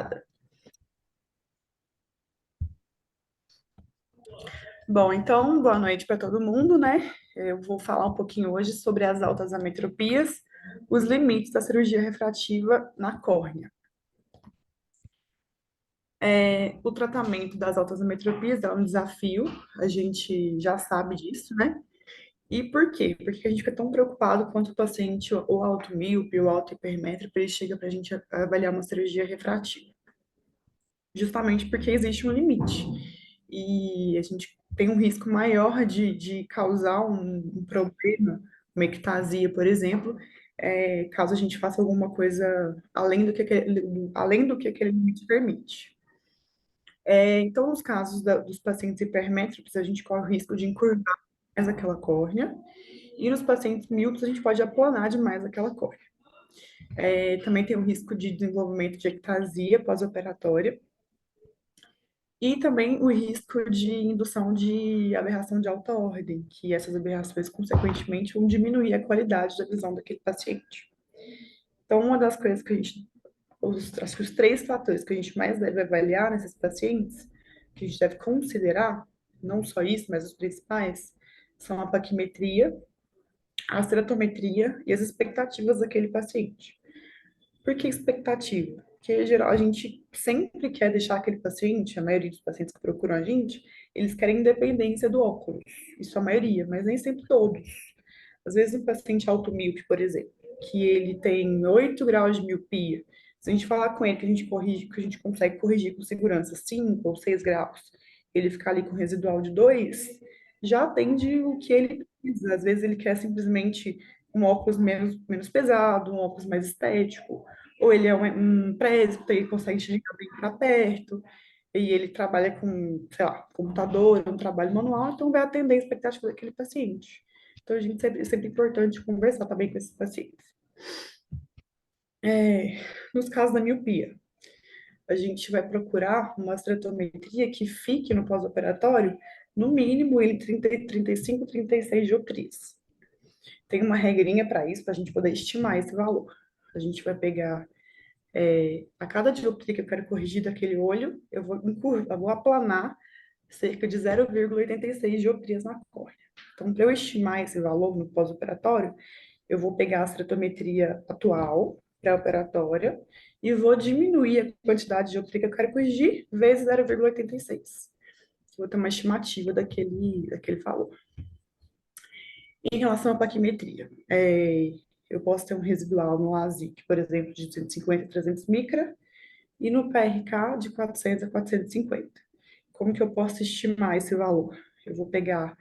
Obrigada. Bom, então, boa noite para todo mundo, né? Eu vou falar um pouquinho hoje sobre as altas ametropias, os limites da cirurgia refrativa na córnea. O tratamento das altas ametropias é um desafio, a gente já sabe disso, né? E por quê? Porque a gente fica tão preocupado quanto o paciente ou alto míope ou alto hipermétrope, ele chega para a gente avaliar uma cirurgia refrativa. Justamente porque existe um limite. E a gente tem um risco maior de causar um problema, uma ectasia, por exemplo, caso a gente faça alguma coisa além do que aquele limite permite. Então, nos casos dos pacientes hipermétricos, a gente corre o risco de encurvar mais aquela córnea, e nos pacientes míopes, a gente pode aplanar demais aquela córnea. Também tem o risco de desenvolvimento de ectasia pós-operatória, e também o risco de indução de aberração de alta ordem, que essas aberrações, consequentemente, vão diminuir a qualidade da visão daquele paciente. Então, uma das coisas que a gente, acho que os três fatores que a gente mais deve avaliar nesses pacientes, que a gente deve considerar, não só isso, mas os principais, são a paquimetria, a ceratometria e as expectativas daquele paciente. Por que expectativa? Porque, em geral, a gente sempre quer deixar aquele paciente, a maioria dos pacientes que procuram a gente, eles querem independência do óculos. Isso a maioria, mas nem sempre todos. Às vezes, um paciente automíope, por exemplo, que ele tem 8 graus de miopia, se a gente falar com ele que a gente corrige, que a gente consegue corrigir com segurança 5 ou 6 graus, ele ficar ali com residual de 2, já atende o que ele precisa. Às vezes, ele quer simplesmente um óculos menos pesado, um óculos mais estético, ou ele é um presbítero e consegue enxergar bem para perto, e ele trabalha com, sei lá, computador, um trabalho manual, então vai atender a expectativa daquele paciente. Então, a gente sempre é importante conversar também com esses pacientes. Nos casos da miopia, a gente vai procurar uma estratometria que fique no pós-operatório, no mínimo, entre 35 e 36 dioptrias. Tem uma regrinha para isso, para a gente poder estimar esse valor. A gente vai pegar a cada dioptria que eu quero corrigir daquele olho, eu vou aplanar cerca de 0,86 dioptrias na córnea. Então, para eu estimar esse valor no pós-operatório, eu vou pegar a ceratometria atual, pré-operatória, e vou diminuir a quantidade de dioptria que eu quero corrigir, vezes 0,86. Vou ter uma estimativa daquele valor. Em relação à paquimetria, eu posso ter um residual no LASIK, por exemplo, de 150 a 300 micra, e no PRK de 400 a 450. Como que eu posso estimar esse valor? Eu vou pegar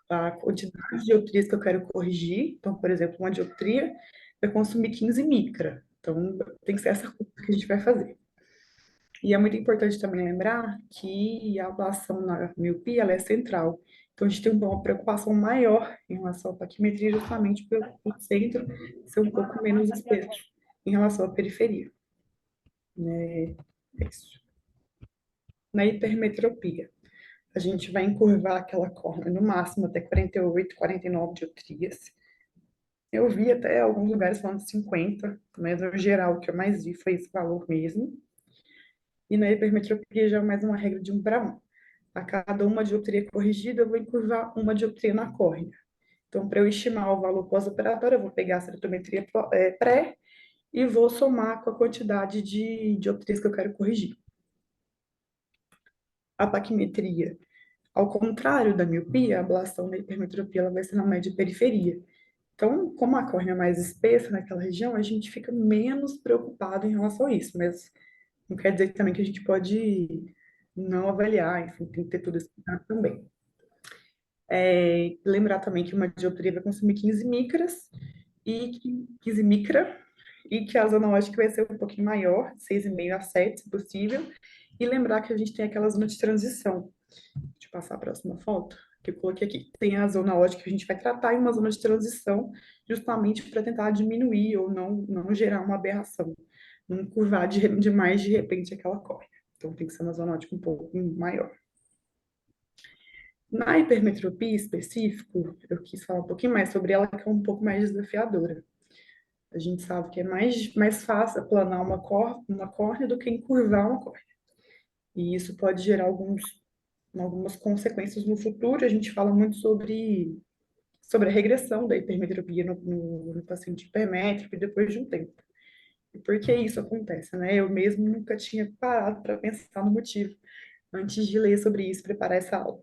a quantidade de dioptrias que eu quero corrigir. Então, por exemplo, uma dioptria vai consumir 15 micra. Então, tem que ser essa conta que a gente vai fazer. E é muito importante também lembrar que a ablação na miopia ela é central. Então, a gente tem uma preocupação maior em relação à paquimetria, justamente pelo centro ser um pouco menos espesso em relação à periferia. Né? É isso. Na hipermetropia, a gente vai encurvar aquela córnea no máximo até 48, 49 dioptrias. Eu vi até alguns lugares falando 50, mas no geral o que eu mais vi foi esse valor mesmo. E na hipermetropia já é mais uma regra de 1 para 1. A cada uma dioptria corrigida, eu vou encurvar uma dioptria na córnea. Então, para eu estimar o valor pós-operatório, eu vou pegar a ceratometria pré e vou somar com a quantidade de dioptrias que eu quero corrigir. A paquimetria, ao contrário da miopia, a ablação da hipermetropia ela vai ser na média periferia. Então, como a córnea é mais espessa naquela região, a gente fica menos preocupado em relação a isso, mas não quer dizer também que a gente pode não avaliar, enfim, tem que ter tudo isso cuidado também. Lembrar também que uma dioptria vai consumir 15 micras, 15 micra, e que a zona ótica vai ser um pouquinho maior, 6,5 a 7, se possível. E lembrar que a gente tem aquela zona de transição. Deixa eu passar a próxima foto, que eu coloquei aqui. Tem a zona ótica que a gente vai tratar e uma zona de transição, justamente para tentar diminuir ou não gerar uma aberração, não curvar demais de repente aquela córnea. Então tem que ser uma zona ótica um pouco maior. Na hipermetropia específico, eu quis falar um pouquinho mais sobre ela, que é um pouco mais desafiadora. A gente sabe que é mais fácil aplanar uma córnea do que encurvar uma córnea. E isso pode gerar algumas consequências no futuro. A gente fala muito sobre a regressão da hipermetropia no paciente hipermétrope depois de um tempo. E por que isso acontece, né? Eu mesmo nunca tinha parado para pensar no motivo antes de ler sobre isso, preparar essa aula.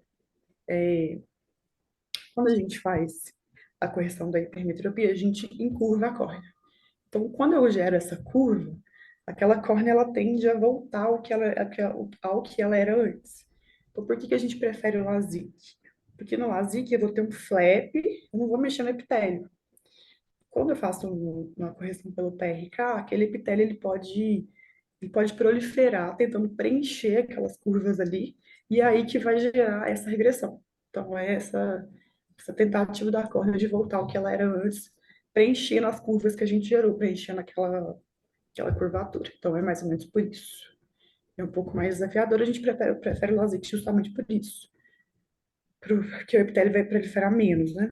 Quando a gente faz a correção da hipermetropia, a gente encurva a córnea. Então, quando eu gero essa curva, aquela córnea ela tende a voltar ao que ela era antes. Então, por que que a gente prefere o LASIK? Porque no LASIK eu vou ter um flap, eu não vou mexer no epitélio. Quando eu faço uma correção pelo PRK, aquele epitélio ele pode proliferar, tentando preencher aquelas curvas ali, e é aí que vai gerar essa regressão. Então, é essa tentativa da córnea de voltar ao que ela era antes, preenchendo as curvas que a gente gerou, preenchendo aquela curvatura. Então, é mais ou menos por isso. É um pouco mais desafiador, a gente prefere o LASIK justamente por isso, porque o epitélio vai proliferar menos, né?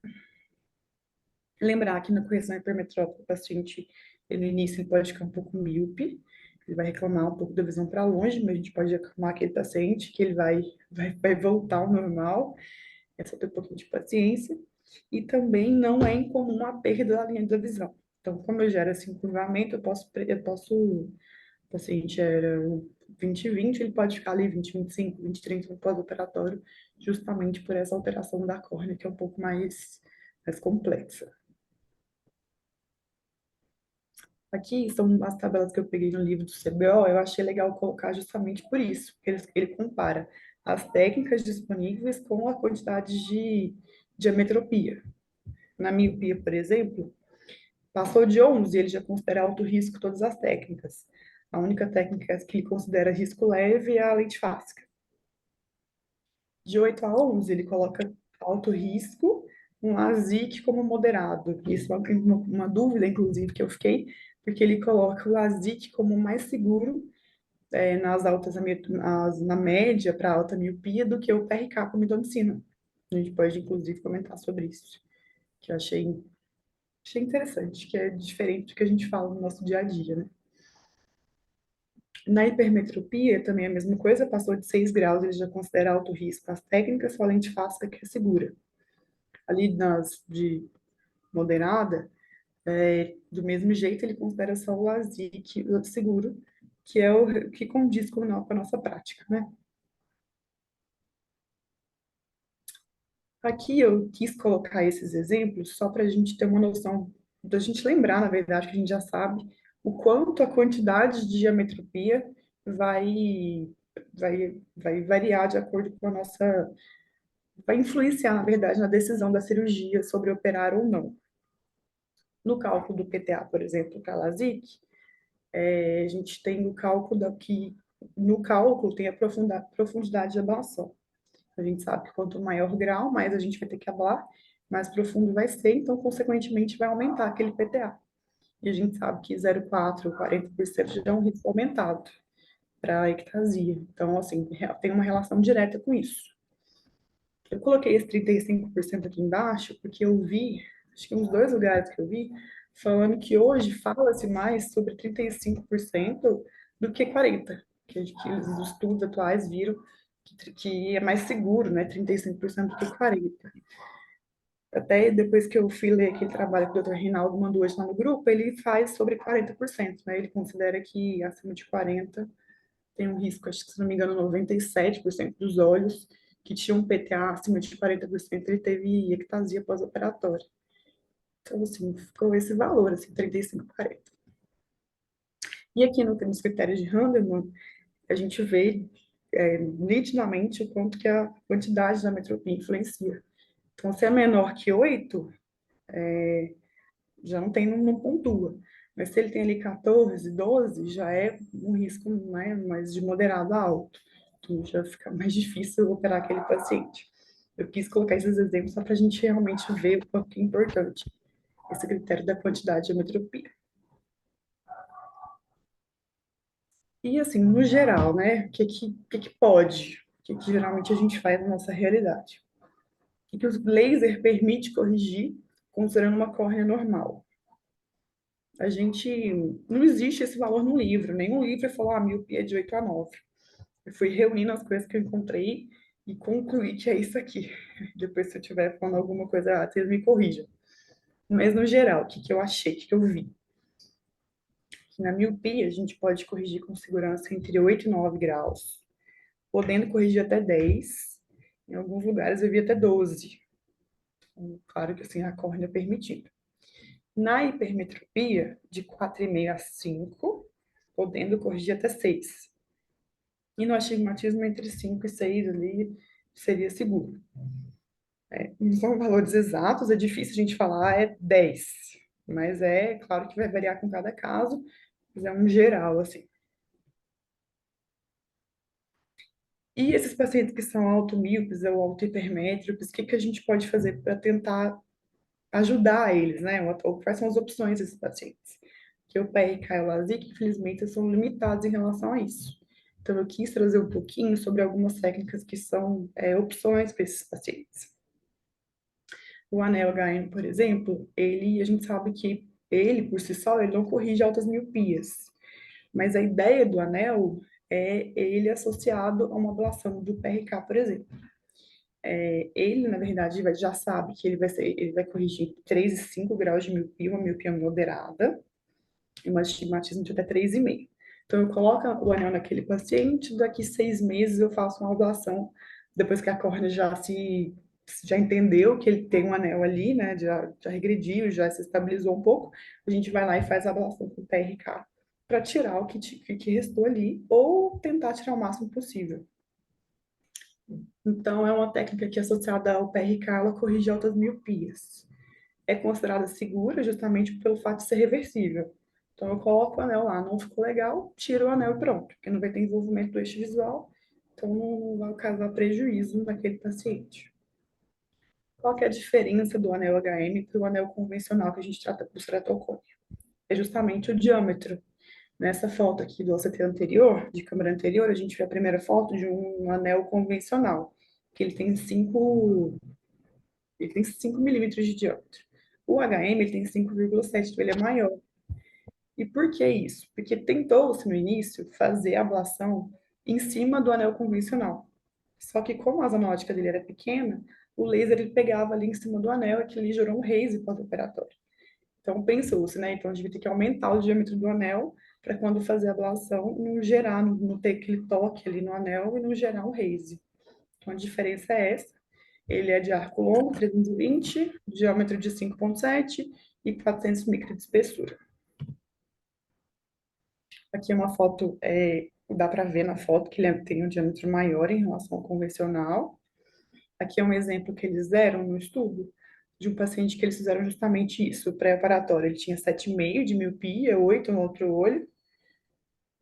Lembrar que na correção hipermetrópica, o paciente, no início, ele pode ficar um pouco míope, ele vai reclamar um pouco da visão para longe, mas a gente pode acalmar aquele paciente que ele vai voltar ao normal, é só ter um pouquinho de paciência. E também não é incomum a perda da linha da visão. Então, como eu gero esse encurvamento, o paciente era 20/20, ele pode ficar ali 20/25, 20/30 no pós-operatório, justamente por essa alteração da córnea, que é um pouco mais complexa. Aqui são as tabelas que eu peguei no livro do CBO, eu achei legal colocar justamente por isso, porque ele compara as técnicas disponíveis com a quantidade de ametropia. Na miopia, por exemplo, passou de 11, ele já considera alto risco todas as técnicas. A única técnica que ele considera risco leve é a lente fáscica. De 8 a 11, ele coloca alto risco, um LASIK como moderado. Isso é uma dúvida, inclusive, que eu fiquei, porque ele coloca o LASIK como mais seguro nas na média para alta miopia do que o PRK com midomicina. A gente pode, inclusive, comentar sobre isso, que eu achei interessante, que é diferente do que a gente fala no nosso dia a dia, né? Na hipermetropia, também é a mesma coisa, passou de 6 graus, ele já considera alto risco. As técnicas, só a lente fáscica que é segura. Ali nas de moderada, do mesmo jeito, ele considera só o LASIK seguro, que é o que condiz com a nossa prática, né? Aqui eu quis colocar esses exemplos só para a gente ter uma noção, da gente lembrar, na verdade, que a gente já sabe, o quanto a quantidade de ametropia vai, vai variar de acordo com a nossa. Vai influenciar, na verdade, na decisão da cirurgia sobre operar ou não. No cálculo do PTA, por exemplo, para a LASIK, a gente tem o cálculo no cálculo tem a profundidade de ablação. A gente sabe que quanto maior o grau, mais a gente vai ter que ablar, mais profundo vai ser, então, consequentemente, vai aumentar aquele PTA. E a gente sabe que 0,4 ou 40% já é um risco aumentado para a ectasia. Então, assim, tem uma relação direta com isso. Eu coloquei esse 35% aqui embaixo porque eu vi, acho que uns dois lugares que eu vi, falando que hoje fala-se mais sobre 35% do que 40%, que os estudos atuais viram que é mais seguro, né, 35% do que 40%. Até depois que eu fui ler aquele trabalho que o Dr. Rinaldo mandou hoje lá no grupo, ele faz sobre 40%, né, ele considera que acima de 40% tem um risco, acho que se não me engano, 97% dos olhos que tinham um PTA acima de 40%, ele teve ectasia pós-operatória. Então, assim, ficou esse valor, assim, 35, 40. E aqui nos critérios de Randemann, a gente vê nitidamente o quanto que a quantidade da metropia influencia. Então, se é menor que 8, já não pontua. Mas se ele tem ali 14, 12, já é um risco, né, mais de moderado a alto. Então já fica mais difícil operar aquele paciente. Eu quis colocar esses exemplos só para a gente realmente ver o quanto é importante esse critério da quantidade de ametropia. E assim, no geral, né, o que pode? O que geralmente a gente faz na nossa realidade? O que o laser permite corrigir considerando uma córnea normal? A gente, não existe esse valor no livro, nenhum livro falou, a miopia é de 8 a 9. Eu fui reunindo as coisas que eu encontrei e concluí que é isso aqui. Depois, se eu estiver falando alguma coisa errada, vocês me corrijam. Mas, no geral, o que que eu achei, o que que eu vi? Que na miopia, a gente pode corrigir com segurança entre 8 e 9 graus, podendo corrigir até 10. Em alguns lugares, eu vi até 12. Então, claro que, assim, a córnea permitindo. Na hipermetropia, de 4,5 a 5, podendo corrigir até 6. E no astigmatismo, entre 5 e 6 ali, seria seguro. Não são valores exatos, é difícil a gente falar, é 10. Mas é claro que vai variar com cada caso, mas é um geral, assim. E esses pacientes que são automíopes ou autohipermétropes, o que que a gente pode fazer para tentar ajudar eles, né? Ou quais são as opções desses pacientes? Que o PRK e o LASIK, infelizmente, são limitados em relação a isso. Então, eu quis trazer um pouquinho sobre algumas técnicas que são opções para esses pacientes. O anel HN, por exemplo, a gente sabe que ele, por si só, ele não corrige altas miopias. Mas a ideia do anel é ele associado a uma ablação do PRK, por exemplo. Ele, na verdade, já sabe que ele vai corrigir 3 e 5 graus de miopia, uma miopia moderada, e um astigmatismo de até 3,5. Então, eu coloco o anel naquele paciente, daqui 6 meses eu faço uma ablação, depois que a córnea já entendeu que ele tem um anel ali, né, já regrediu, já se estabilizou um pouco, a gente vai lá e faz a ablação com o PRK para tirar que restou ali, ou tentar tirar o máximo possível. Então, é uma técnica que, associada ao PRK, ela corrige altas miopias. É considerada segura justamente pelo fato de ser reversível. Então, eu coloco o anel lá, não ficou legal, tiro o anel e pronto, porque não vai ter envolvimento do eixo visual, então não vai causar prejuízo naquele paciente. Qual que é a diferença do anel HM para o anel convencional que a gente trata para o ceratocone? É justamente o diâmetro. Nessa foto aqui do OCT anterior, de câmera anterior, a gente vê a primeira foto de um anel convencional, que ele tem 5 milímetros de diâmetro. O HM ele tem 5,7, então ele é maior. E por que isso? Porque tentou-se no início fazer a ablação em cima do anel convencional. Só que como a zona ótica dele era pequena, o laser ele pegava ali em cima do anel e aquilo ali gerou um raise pós-operatório. Então pensou-se, né? Então a gente vai ter que aumentar o diâmetro do anel para quando fazer a ablação não gerar, não ter aquele toque ali no anel e não gerar um raise. Então a diferença é essa. Ele é de arco longo, 320, diâmetro de 5,7 e 400 micras de espessura. Aqui é uma foto, dá para ver na foto que ele tem um diâmetro maior em relação ao convencional. Aqui é um exemplo que eles deram no estudo de um paciente que eles fizeram justamente isso, pré-operatório. Ele tinha 7,5 de miopia, 8 no outro olho.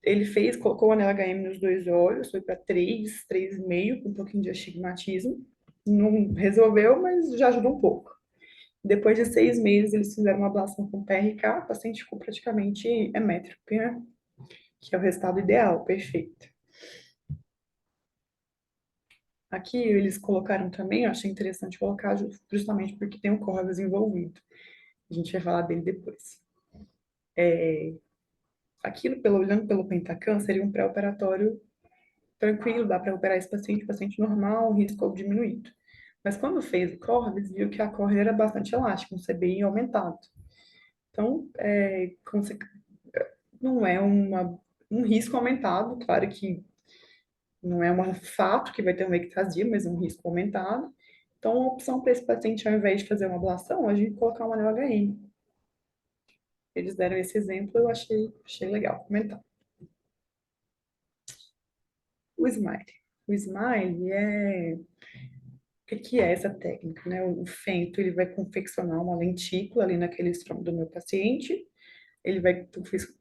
Ele colocou o anel HM nos dois olhos, foi para 3, 3,5, com um pouquinho de astigmatismo. Não resolveu, mas já ajudou um pouco. Depois de 6 meses, eles fizeram uma ablação com PRK, o paciente ficou praticamente emétrope, né? Que é o resultado ideal, perfeito. Aqui eles colocaram também, eu achei interessante colocar justamente porque tem o Corvus envolvido. A gente vai falar dele depois. Aquilo, olhando pelo Pentacam, seria um pré-operatório tranquilo, dá para operar esse paciente normal, risco diminuído. Mas quando fez o Corvus, viu que a córnea era bastante elástica, um CBI aumentado. Então, não é um risco aumentado, claro que não é um fato que vai ter uma ectasia, mas um risco aumentado. Então, a opção para esse paciente, ao invés de fazer uma ablação, é a gente colocar um anel HN. Eles deram esse exemplo, eu achei legal comentar. O Smile. O Smile o que é essa técnica, né? O Fento, ele vai confeccionar uma lentícula ali naquele estrômago do meu paciente. Ele vai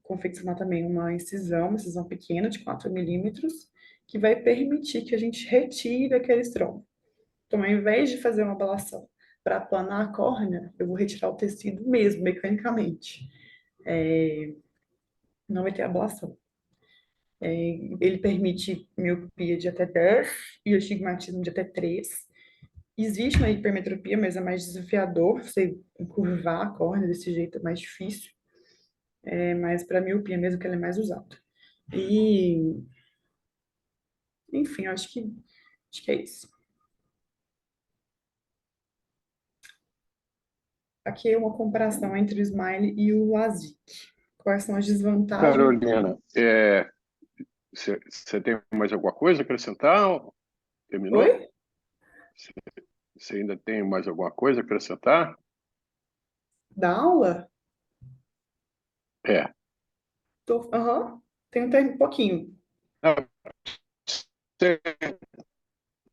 confeccionar também uma incisão pequena de 4 milímetros, que vai permitir que a gente retire aquele estrômago. Então, ao invés de fazer uma ablação para aplanar a córnea, eu vou retirar o tecido mesmo, mecanicamente. Não vai ter ablação. Ele permite miopia de até 10 e astigmatismo de até 3. Existe uma hipermetropia, mas é mais desafiador. Você encurvar a córnea desse jeito é mais difícil. É mais para miopia mesmo que ele é mais usado. E, enfim, acho que é isso. Aqui é uma comparação entre o Smile e o LASIK. Quais são as desvantagens? Carolina, você tem mais alguma coisa a acrescentar? Terminou? Oi? Você ainda tem mais alguma coisa a acrescentar? Da aula? É. Aham. Tem um pouquinho. Ah, Você,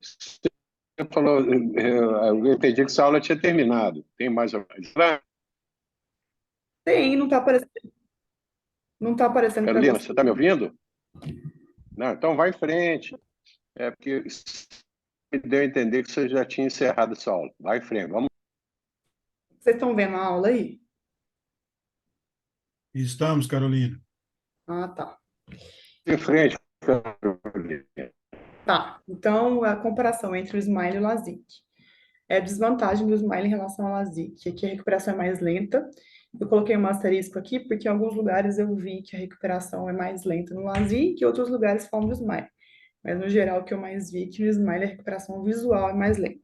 você falou, eu entendi que essa aula tinha terminado. Tem mais alguma coisa? Tem, não tá aparecendo para Carolina, você. você está me ouvindo? Não, então vai em frente. É porque isso me deu a entender que você já tinha encerrado essa aula. Vai em frente, vamos Vocês estão vendo a aula aí? Estamos, Carolina. Ah, tá. em frente, Carolina. Tá. Então, a comparação entre o Smile e o LASIK. É a desvantagem do Smile em relação ao LASIK, é que a recuperação é mais lenta. Eu coloquei um asterisco aqui porque em alguns lugares eu vi que a recuperação é mais lenta no LASIK e outros lugares falam do Smile. Mas no geral, o que eu mais vi é que no Smile a recuperação visual é mais lenta.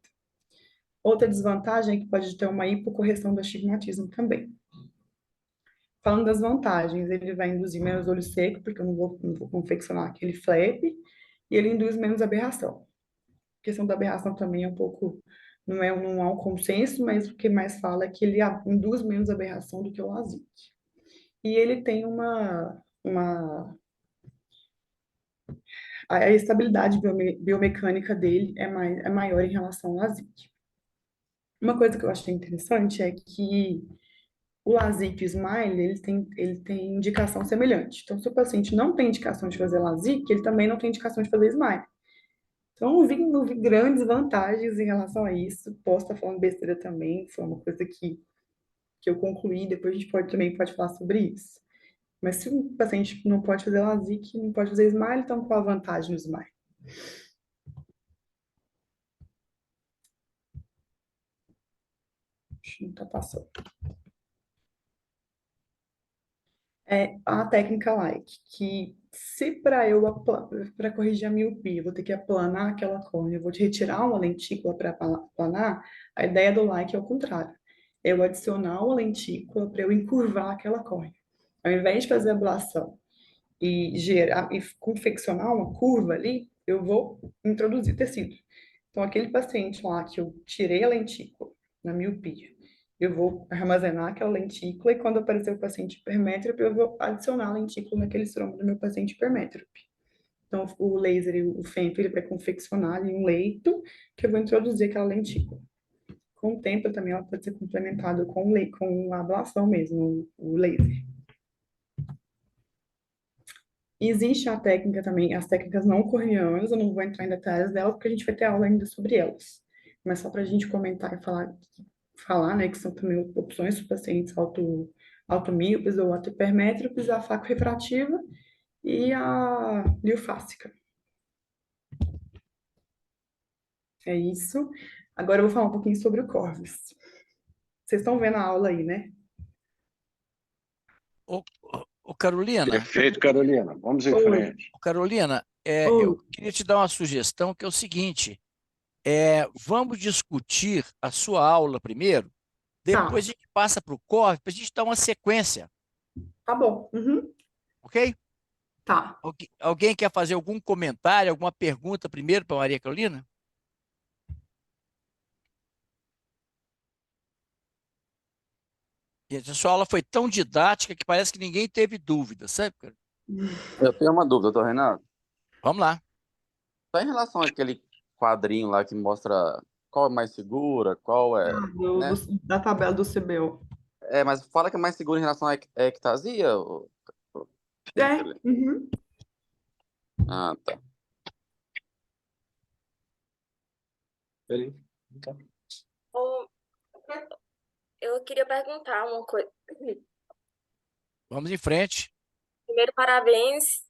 Outra desvantagem é que pode ter uma hipocorreção do astigmatismo também. Falando das vantagens, ele vai induzir menos olho seco, porque eu não vou confeccionar aquele flap, e ele induz menos aberração. A questão da aberração também é um pouco, não há um consenso, mas o que mais fala é que ele induz menos aberração do que o LASIK. E ele tem a estabilidade biomecânica dele é maior em relação ao LASIK. Uma coisa que eu achei interessante é que o LASIK e o Smile, ele tem indicação semelhante. Então, se o paciente não tem indicação de fazer LASIK, ele também não tem indicação de fazer Smile. Então, não vi grandes vantagens em relação a isso. Posso estar falando besteira também, foi uma coisa que eu concluí, depois a gente também pode falar sobre isso. Mas se o paciente não pode fazer LASIK, não pode fazer Smile, então qual a vantagem do Smile? Não está passando. É a técnica like, que se para corrigir a miopia, eu vou ter que aplanar aquela córnea, eu vou te retirar uma lentícula para aplanar, a ideia do like é o contrário. Eu adicionar uma lentícula para eu encurvar aquela córnea. Ao invés de fazer ablação e gerar e confeccionar uma curva ali, eu vou introduzir tecido. Então, aquele paciente lá que eu tirei a lentícula na miopia, eu vou armazenar aquela lentícula e quando aparecer o paciente hipermétrope, eu vou adicionar a lentícula naquele estroma do meu paciente hipermétrope. Então, o laser e o FENP, ele vai confeccionar ali um leito que eu vou introduzir aquela lentícula. Com o tempo, também ela pode ser complementada com a ablação mesmo, o laser. E existe a técnica também, as técnicas não corneanas, eu não vou entrar em detalhes delas, porque a gente vai ter aula ainda sobre elas. Mas só para a gente comentar e falar, né, que são também opções para pacientes automíopes ou hipermétropes, a faco-refrativa e a liofásica. É isso. Agora eu vou falar um pouquinho sobre o Corvus. Vocês estão vendo a aula aí, né? Ô, Carolina, Perfeito, Carolina. Vamos em Oi, frente. Carolina, oi, eu queria te dar uma sugestão que é o seguinte: vamos discutir a sua aula primeiro, depois tá, a gente passa para o CORE para a gente dar uma sequência, tá bom, uhum, ok? tá. Alguém quer fazer algum comentário, alguma pergunta primeiro para Maria Carolina? Gente, a sua aula foi tão didática que parece que ninguém teve dúvida, sabe, cara? Eu tenho uma dúvida, doutor Renato. Vamos lá. Só em relação àquele quadrinho lá que mostra qual é mais segura, qual é, né? Da tabela do CBO. Mas fala que é mais seguro em relação à ectasia? É, uhum. Ah, tá. Peraí. Ô, eu queria perguntar uma coisa. Vamos em frente. Primeiro, parabéns,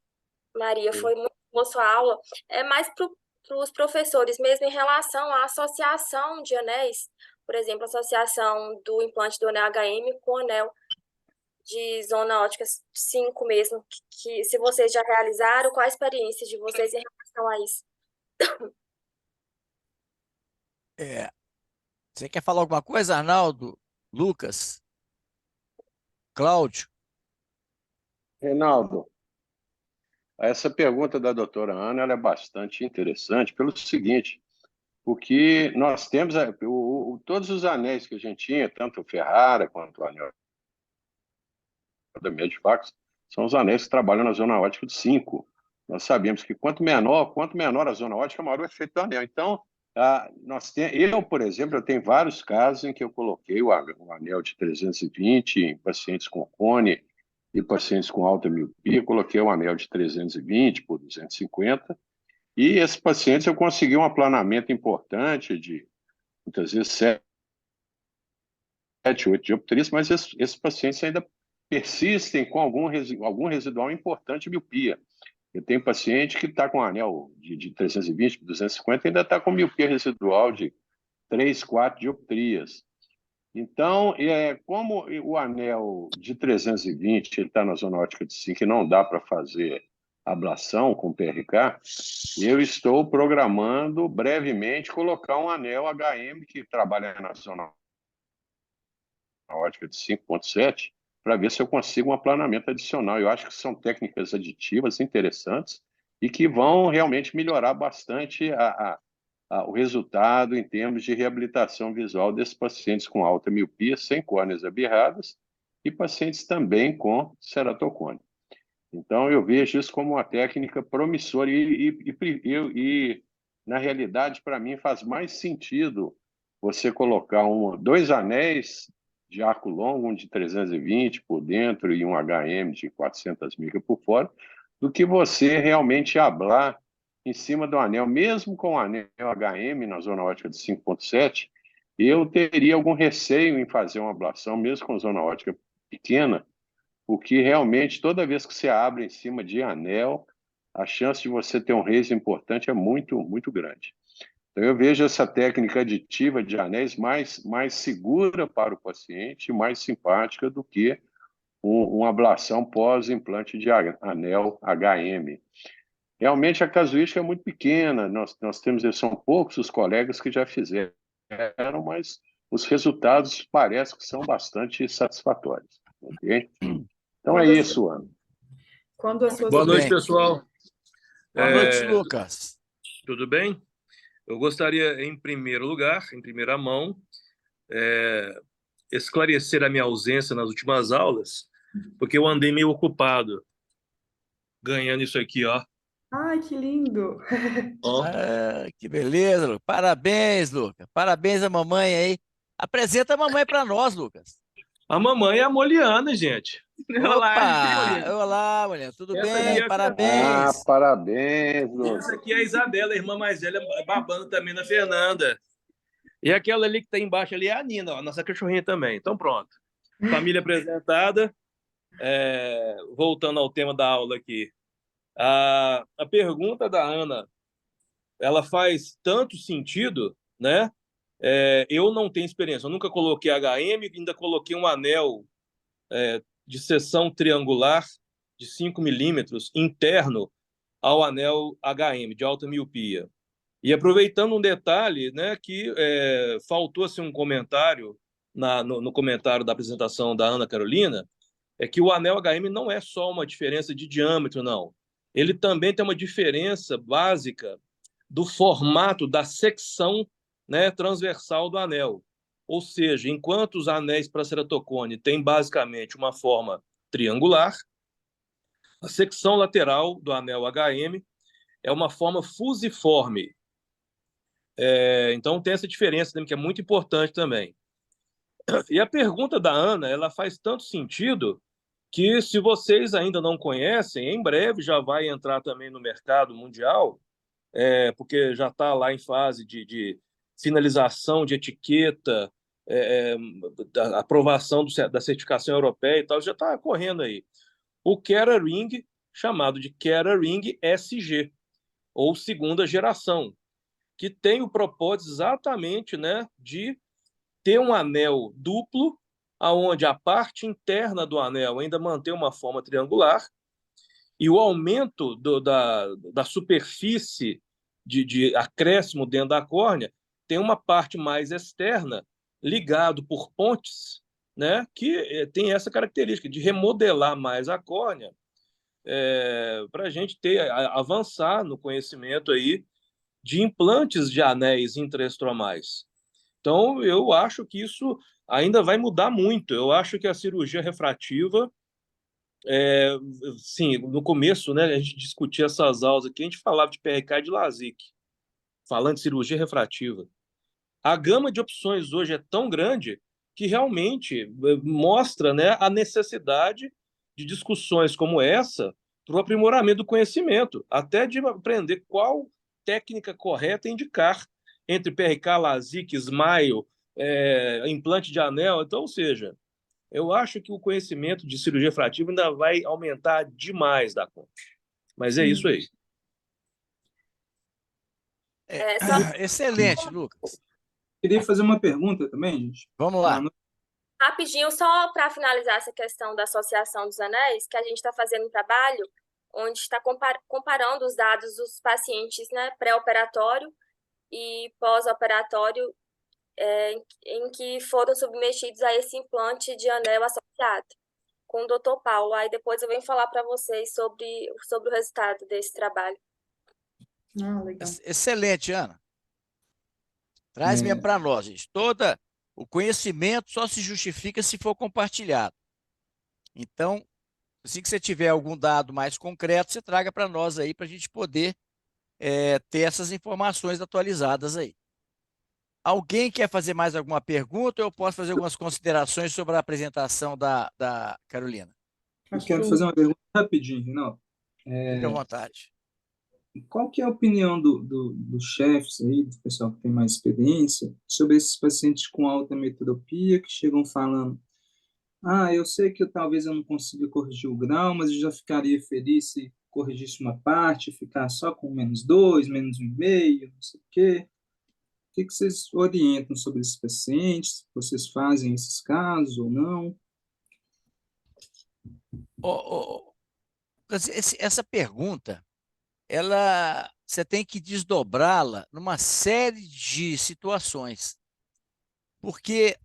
Maria, foi muito boa sua aula. É mais para os professores mesmo em relação à associação de anéis, por exemplo, a associação do implante do anel HM com o anel de zona ótica 5 mesmo, que se vocês já realizaram, qual a experiência de vocês em relação a isso? Você quer falar alguma coisa, Arnaldo? Lucas? Cláudio? Reinaldo, essa pergunta da doutora Ana ela é bastante interessante pelo seguinte, porque nós temos todos os anéis que a gente tinha, tanto o Ferrara quanto o anel da Medifax, são os anéis que trabalham na zona ótica de 5. Nós sabemos que quanto menor a zona ótica, maior o efeito do anel. Então, por exemplo, eu tenho vários casos em que eu coloquei o anel de 320 em pacientes com cone e pacientes com alta miopia, coloquei o anel de 320 por 250, e esses pacientes eu consegui um aplanamento importante de, muitas vezes, 7, 8 dioptrias, mas esses pacientes ainda persistem com algum residual importante de miopia. Eu tenho paciente que está com anel de 320 por 250 e ainda está com miopia residual de 3, 4 dioptrias. Então, como o anel de 320 está na zona ótica de 5 e não dá para fazer ablação com PRK, eu estou programando brevemente colocar um anel HM que trabalha na zona ótica de 5,7 para ver se eu consigo um aplanamento adicional. Eu acho que são técnicas aditivas interessantes e que vão realmente melhorar bastante o resultado em termos de reabilitação visual desses pacientes com alta miopia, sem córneas abirradas, e pacientes também com ceratocone. Então, eu vejo isso como uma técnica promissora e na realidade, para mim, faz mais sentido você colocar dois anéis de arco longo, um de 320 por dentro e um HM de 400 micras por fora, do que você realmente ablar em cima do anel. Mesmo com o anel HM na zona ótica de 5,7, eu teria algum receio em fazer uma ablação, mesmo com zona ótica pequena, porque realmente toda vez que você abre em cima de anel, a chance de você ter um raise importante é muito, muito grande. Então, eu vejo essa técnica aditiva de anéis mais segura para o paciente, mais simpática do que uma ablação pós-implante de anel HM. Realmente, a casuística é muito pequena, nós temos, são poucos os colegas que já fizeram, mas os resultados parecem que são bastante satisfatórios. Ok? Então é isso, Ana. Quando as suas Boa noite, bem. pessoal. Boa noite, Lucas. Tudo bem? Eu gostaria, em primeiro lugar, em primeira mão, esclarecer a minha ausência nas últimas aulas, porque eu andei meio ocupado ganhando isso aqui, ó. Ai, que lindo! Ó. Ah, que beleza, Lucas. Parabéns, Lucas. Parabéns à mamãe aí. Apresenta a mamãe para nós, Lucas. A mamãe é a Moliana, gente. Opa! Olá, mulher. Tudo Essa aqui bem? é a Parabéns. Parabéns, Lucas. Essa aqui é a Isabela, a irmã mais velha, babando também na Fernanda. E aquela ali que está embaixo ali é a Nina, ó, nossa cachorrinha também. Então, pronto. Família apresentada. Voltando ao tema da aula aqui. A pergunta da Ana, ela faz tanto sentido, né? Eu não tenho experiência, eu nunca coloquei HM, ainda coloquei um anel de seção triangular de 5 milímetros interno ao anel HM, de alta miopia. E aproveitando um detalhe, né, que faltou assim, um comentário no comentário da apresentação da Ana Carolina, é que o anel HM não é só uma diferença de diâmetro, não. Ele também tem uma diferença básica do formato da secção, né, transversal do anel. Ou seja, enquanto os anéis para ceratocone têm basicamente uma forma triangular, a secção lateral do anel HM é uma forma fusiforme. Então tem essa diferença, né, que é muito importante também. E a pergunta da Ana, ela faz tanto sentido que, se vocês ainda não conhecem, em breve já vai entrar também no mercado mundial, porque já está lá em fase de finalização de etiqueta, da aprovação da certificação europeia e tal, já está correndo aí. O Kera Ring, chamado de Kera Ring SG, ou segunda geração, que tem o propósito exatamente, né, de ter um anel duplo, onde a parte interna do anel ainda mantém uma forma triangular e o aumento da superfície de acréscimo dentro da córnea tem uma parte mais externa ligado por pontes, né, que tem essa característica de remodelar mais a córnea para a gente avançar no conhecimento aí de implantes de anéis intraestromais. Então, eu acho que isso ainda vai mudar muito. Eu acho que a cirurgia refrativa, sim, no começo, né, a gente discutia essas aulas aqui, a gente falava de PRK e de LASIK, falando de cirurgia refrativa. A gama de opções hoje é tão grande que realmente mostra, né, a necessidade de discussões como essa para o aprimoramento do conhecimento, até de aprender qual técnica correta indicar entre PRK, LASIK, SMILE, implante de anel. Então, ou seja, eu acho que o conhecimento de cirurgia refrativa ainda vai aumentar demais da conta. Mas é isso aí. Só Excelente, Lucas. Queria fazer uma pergunta também, gente. Vamos lá. rapidinho, só para finalizar essa questão da Associação dos Anéis, que a gente está fazendo um trabalho onde está comparando os dados dos pacientes, né, pré-operatório e pós-operatório, em que foram submetidos a esse implante de anel associado, com o Dr. Paulo. Aí depois eu venho falar para vocês sobre o resultado desse trabalho. Legal. Excelente, Ana. Traz mesmo para nós, gente. Todo o conhecimento só se justifica se for compartilhado. Então, assim que você tiver algum dado mais concreto, você traga para nós aí, para a gente poder ter essas informações atualizadas aí. Alguém quer fazer mais alguma pergunta ou eu posso fazer algumas considerações sobre a apresentação da Carolina? Eu quero fazer uma pergunta rapidinho, Reinaldo. Fique à vontade. Qual que é a opinião dos chefes aí, do pessoal que tem mais experiência, sobre esses pacientes com alta metropia que chegam falando: eu sei que talvez eu não consiga corrigir o grau, mas eu já ficaria feliz se corrigisse uma parte, ficar só com -2, -1,5, não sei o quê. O que vocês orientam sobre esses pacientes? Vocês fazem esses casos ou não? Essa pergunta, você tem que desdobrá-la numa série de situações. Porque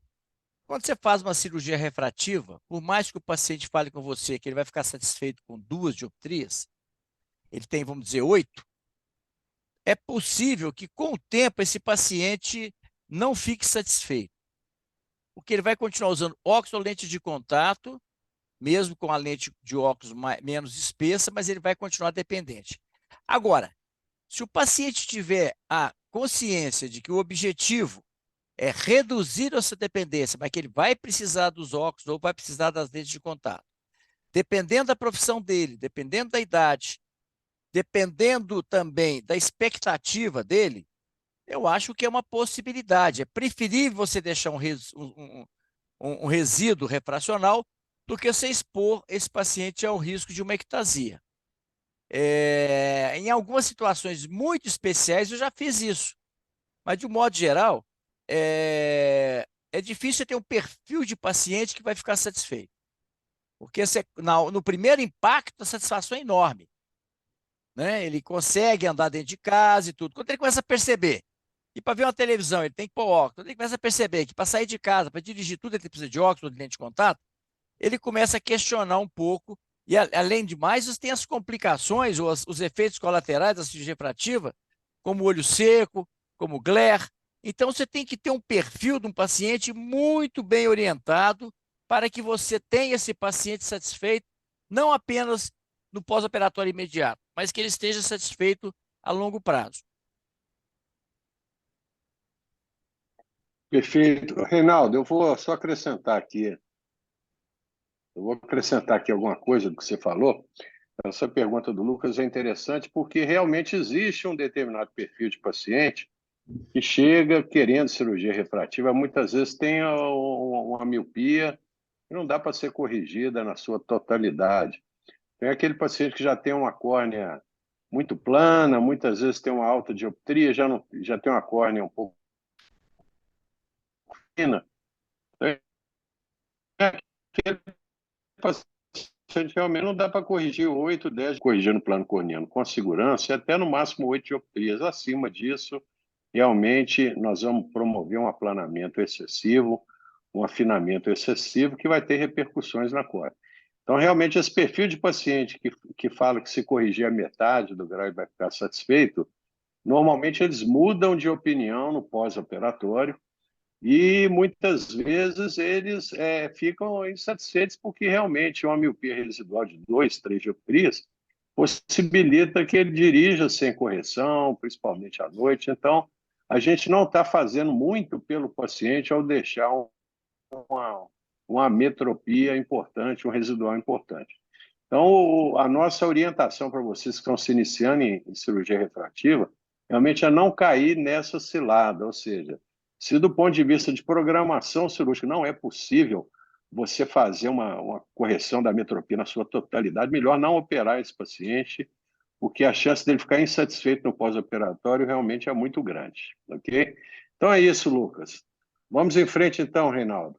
quando você faz uma cirurgia refrativa, por mais que o paciente fale com você que ele vai ficar satisfeito com 2 dioptrias, ele tem, vamos dizer, 8, é possível que com o tempo esse paciente não fique satisfeito. Porque ele vai continuar usando óculos ou lente de contato, mesmo com a lente de óculos menos espessa, mas ele vai continuar dependente. Agora, se o paciente tiver a consciência de que o objetivo é reduzir essa dependência, mas que ele vai precisar dos óculos ou vai precisar das lentes de contato, dependendo da profissão dele, dependendo da idade, dependendo também da expectativa dele, eu acho que é uma possibilidade. É preferível você deixar um resíduo refracional do que você expor esse paciente ao risco de uma ectasia. Em algumas situações muito especiais, eu já fiz isso. Mas, de um modo geral, é difícil ter um perfil de paciente que vai ficar satisfeito. Porque no primeiro impacto, a satisfação é enorme. Né? Ele consegue andar dentro de casa e tudo. Quando ele começa a perceber que para ver uma televisão ele tem que pôr óculos, quando ele começa a perceber que para sair de casa, para dirigir tudo, ele precisa de óculos ou de lente de contato, ele começa a questionar um pouco. E, além de mais, você tem as complicações ou os efeitos colaterais da cirurgia refrativa, como olho seco, como glare. Então, você tem que ter um perfil de um paciente muito bem orientado para que você tenha esse paciente satisfeito, não apenas no pós-operatório imediato, mas que ele esteja satisfeito a longo prazo. Perfeito. Reinaldo, eu vou só acrescentar aqui. Eu vou acrescentar aqui alguma coisa do que você falou. Essa pergunta do Lucas é interessante porque realmente existe um determinado perfil de paciente que chega querendo cirurgia refrativa, muitas vezes tem uma miopia que não dá para ser corrigida na sua totalidade. Tem aquele paciente que já tem uma córnea muito plana, muitas vezes tem uma alta dioptria, já tem uma córnea um pouco fina. aquele paciente realmente não dá para corrigir 8, 10, corrigir no plano corneano com segurança, e até no máximo 8 dioptrias. Acima disso, realmente nós vamos promover um aplanamento excessivo, um afinamento excessivo, que vai ter repercussões na córnea. Então, realmente, esse perfil de paciente que fala que se corrigir a metade do grau e vai ficar satisfeito, normalmente eles mudam de opinião no pós-operatório e muitas vezes eles ficam insatisfeitos porque realmente uma miopia residual de 2, 3 dioptrias possibilita que ele dirija sem correção, principalmente à noite. Então, a gente não está fazendo muito pelo paciente ao deixar uma ametropia importante, um residual importante. Então, a nossa orientação para vocês que estão se iniciando em cirurgia refrativa realmente é não cair nessa cilada, ou seja, se do ponto de vista de programação cirúrgica não é possível você fazer uma correção da ametropia na sua totalidade, melhor não operar esse paciente, porque a chance dele ficar insatisfeito no pós-operatório realmente é muito grande, ok? Então é isso, Lucas. Vamos em frente então, Reinaldo.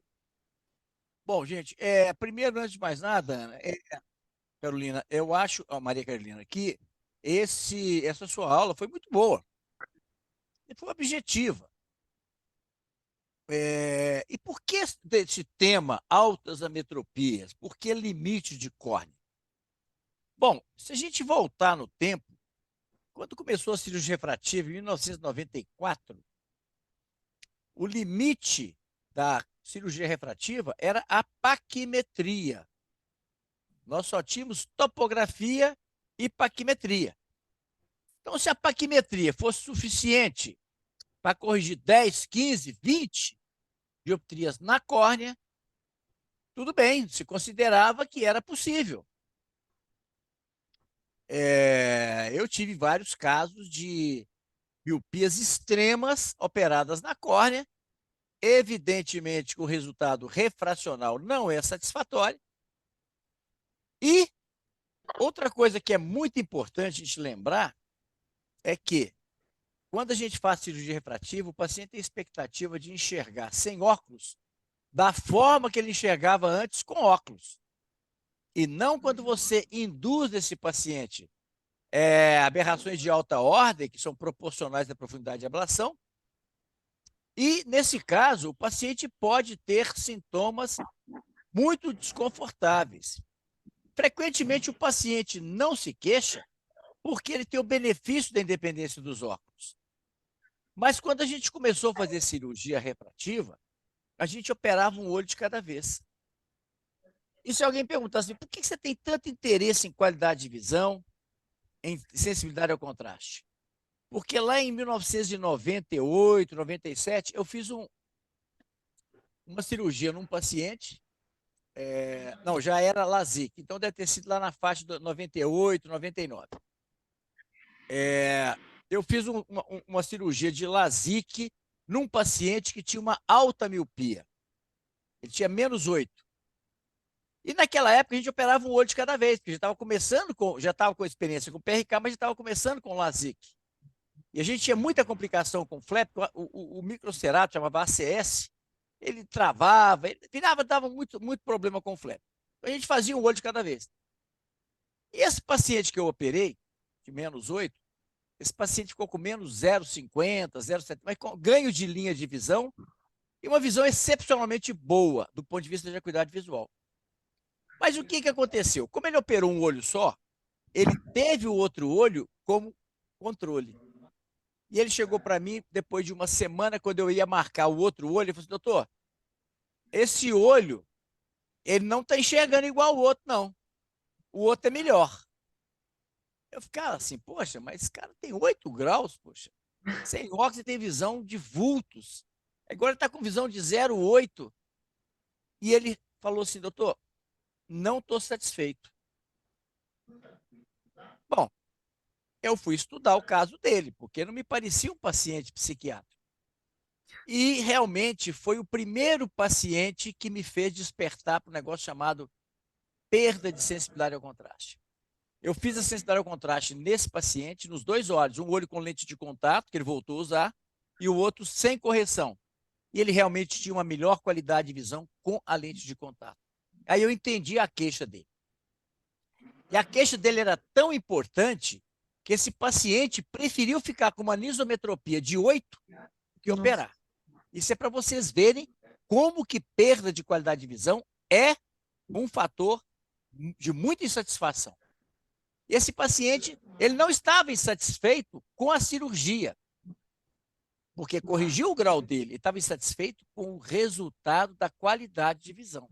Bom, gente, primeiro, antes de mais nada, Ana, Carolina, eu acho, Maria Carolina, que essa sua aula foi muito boa. E foi objetiva. E por que esse tema, altas ametropias? Por que limite de córnea? Bom, se a gente voltar no tempo, quando começou a cirurgia refrativa, em 1994, o limite da cirurgia refrativa era a paquimetria. Nós só tínhamos topografia e paquimetria. Então, se a paquimetria fosse suficiente para corrigir 10, 15, 20 dioptrias na córnea, tudo bem, se considerava que era possível. Eu tive vários casos de miopias extremas operadas na córnea, evidentemente que o resultado refracional não é satisfatório. E outra coisa que é muito importante a gente lembrar é que, quando a gente faz cirurgia refrativa, o paciente tem expectativa de enxergar sem óculos da forma que ele enxergava antes com óculos. E não quando você induz esse paciente aberrações de alta ordem, que são proporcionais à profundidade de ablação. E, nesse caso, o paciente pode ter sintomas muito desconfortáveis. Frequentemente, o paciente não se queixa porque ele tem o benefício da independência dos óculos. Mas, quando a gente começou a fazer cirurgia refrativa, a gente operava um olho de cada vez. E se alguém perguntasse, por que você tem tanto interesse em qualidade de visão, em sensibilidade ao contraste? Porque lá em 1998, 97, eu fiz uma cirurgia num paciente, não, já era LASIK, então deve ter sido lá na faixa de 98, 99. Eu fiz uma cirurgia de LASIK num paciente que tinha uma alta miopia. Ele tinha -8. E naquela época a gente operava um olho de cada vez, porque já estava com experiência com PRK, mas já estava começando com LASIK. E a gente tinha muita complicação com o flap, o microcerato, chamava ACS, ele travava, dava muito, muito problema com o flap. Então a gente fazia um olho de cada vez. E esse paciente que eu operei, de -8, esse paciente ficou com -0,50, 0,70, mas com ganho de linha de visão e uma visão excepcionalmente boa do ponto de vista de acuidade visual. Mas o que aconteceu? Como ele operou um olho só, ele teve o outro olho como controle. E ele chegou para mim, depois de uma semana, quando eu ia marcar o outro olho, ele falou assim, doutor, esse olho, ele não está enxergando igual o outro, não. O outro é melhor. Eu ficava assim, poxa, mas esse cara tem 8 graus, poxa. Sem óculos ele tem visão de vultos. Agora ele está com visão de 0,8. E ele falou assim, doutor, não estou satisfeito. Bom, eu fui estudar o caso dele, porque não me parecia um paciente psiquiátrico. E realmente foi o primeiro paciente que me fez despertar para um negócio chamado perda de sensibilidade ao contraste. Eu fiz a sensibilidade ao contraste nesse paciente, nos 2 olhos, um olho com lente de contato, que ele voltou a usar, e o outro sem correção. e ele realmente tinha uma melhor qualidade de visão com a lente de contato. Aí eu entendi a queixa dele. E a queixa dele era tão importante que esse paciente preferiu ficar com uma anisometropia de 8 que Nossa. operar. Isso é para vocês verem como que perda de qualidade de visão é um fator de muita insatisfação. Esse paciente, ele não estava insatisfeito com a cirurgia, porque corrigiu o grau dele, ele estava insatisfeito com o resultado da qualidade de visão.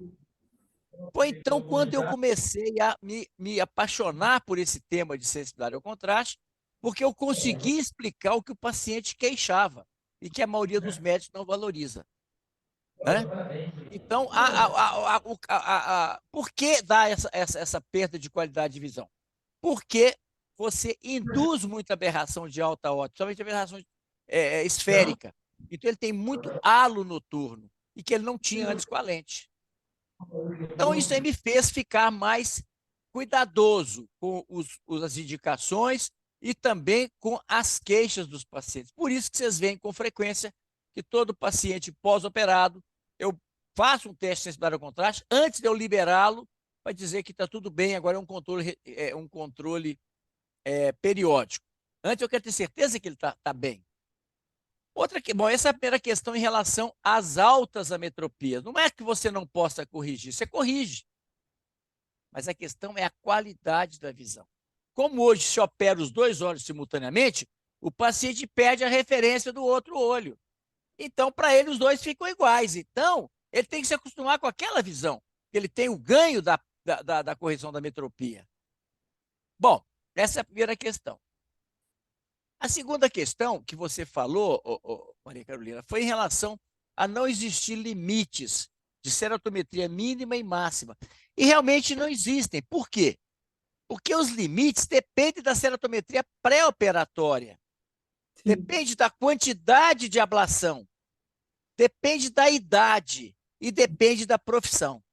Foi então quando eu comecei a me apaixonar por esse tema de sensibilidade ao contraste, porque eu consegui explicar o que o paciente queixava e que a maioria dos médicos não valoriza. Né? Então, por que dá essa perda de qualidade de visão? Porque você induz muita aberração de alta ótica, somente aberração esférica. Então, ele tem muito halo noturno, e que ele não tinha antes com a lente. Então, isso aí me fez ficar mais cuidadoso com as indicações e também com as queixas dos pacientes. Por isso que vocês veem com frequência que todo paciente pós-operado, eu faço um teste de sensibilidade ao contraste antes de eu liberá-lo para dizer que está tudo bem, agora é um controle periódico. Antes eu quero ter certeza que ele está bem. Bom, essa é a primeira questão em relação às altas ametropias. Não é que você não possa corrigir, você corrige. Mas a questão é a qualidade da visão. Como hoje se opera os 2 olhos simultaneamente, o paciente perde a referência do outro olho. Então, para ele, os dois ficam iguais. Então, ele tem que se acostumar com aquela visão. Ele tem o ganho da correção da metropia. Bom, essa é a primeira questão. A segunda questão que você falou, Maria Carolina, foi em relação a não existir limites de ceratometria mínima e máxima. E realmente não existem. Por quê? Porque os limites dependem da ceratometria pré-operatória. Depende da quantidade de ablação, depende da idade e depende da profissão.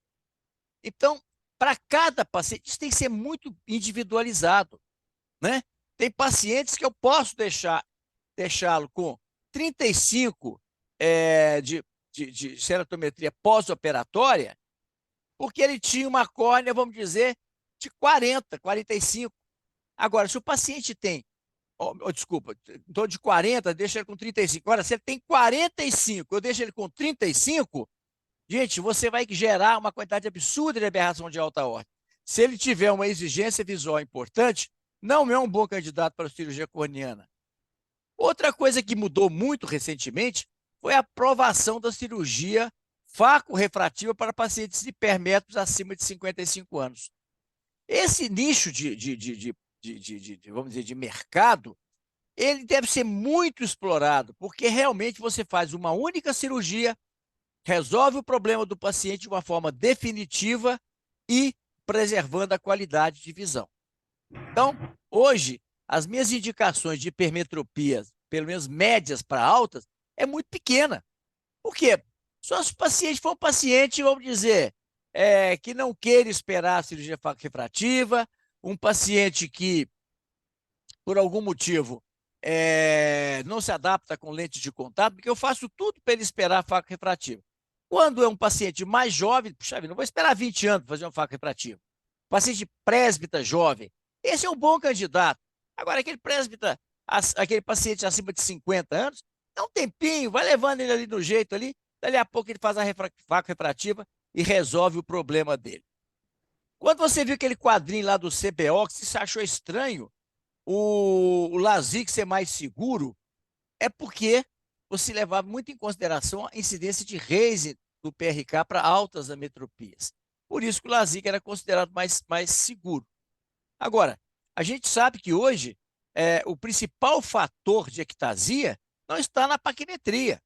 Então, para cada paciente, isso tem que ser muito individualizado, né? Tem pacientes que eu posso deixá-lo com 35 de ceratometria pós-operatória, porque ele tinha uma córnea, vamos dizer, de 40, 45. Agora, se o paciente tem desculpa, em torno de 40, deixa ele com 35. Agora, se ele tem 45, eu deixo ele com 35, gente, você vai gerar uma quantidade absurda de aberração de alta órbita. Se ele tiver uma exigência visual importante, não é um bom candidato para a cirurgia corneana. Outra coisa que mudou muito recentemente foi a aprovação da cirurgia faco-refrativa para pacientes hipermétropes acima de 55 anos. Esse nicho vamos dizer, de mercado, ele deve ser muito explorado, porque realmente você faz uma única cirurgia, resolve o problema do paciente de uma forma definitiva e preservando a qualidade de visão. Então, hoje, as minhas indicações de hipermetropias, pelo menos médias para altas, é muito pequena. Por quê? Só se o paciente for um paciente, vamos dizer, que não queira esperar a cirurgia refrativa, um paciente que, por algum motivo, não se adapta com lente de contato, porque eu faço tudo para ele esperar a faca refrativa. Quando é um paciente mais jovem, puxa vida, não vou esperar 20 anos para fazer uma faca refrativa. Paciente presbita jovem, esse é um bom candidato. Agora, aquele paciente acima de 50 anos, dá um tempinho, vai levando ele ali do jeito ali, dali a pouco ele faz a faca refrativa e resolve o problema dele. Quando você viu aquele quadrinho lá do CBO, que você achou estranho o LASIK ser mais seguro, é porque você levava muito em consideração a incidência de raise do PRK para altas ametropias. Por isso que o LASIK era considerado mais seguro. Agora, a gente sabe que hoje o principal fator de ectasia não está na paquimetria,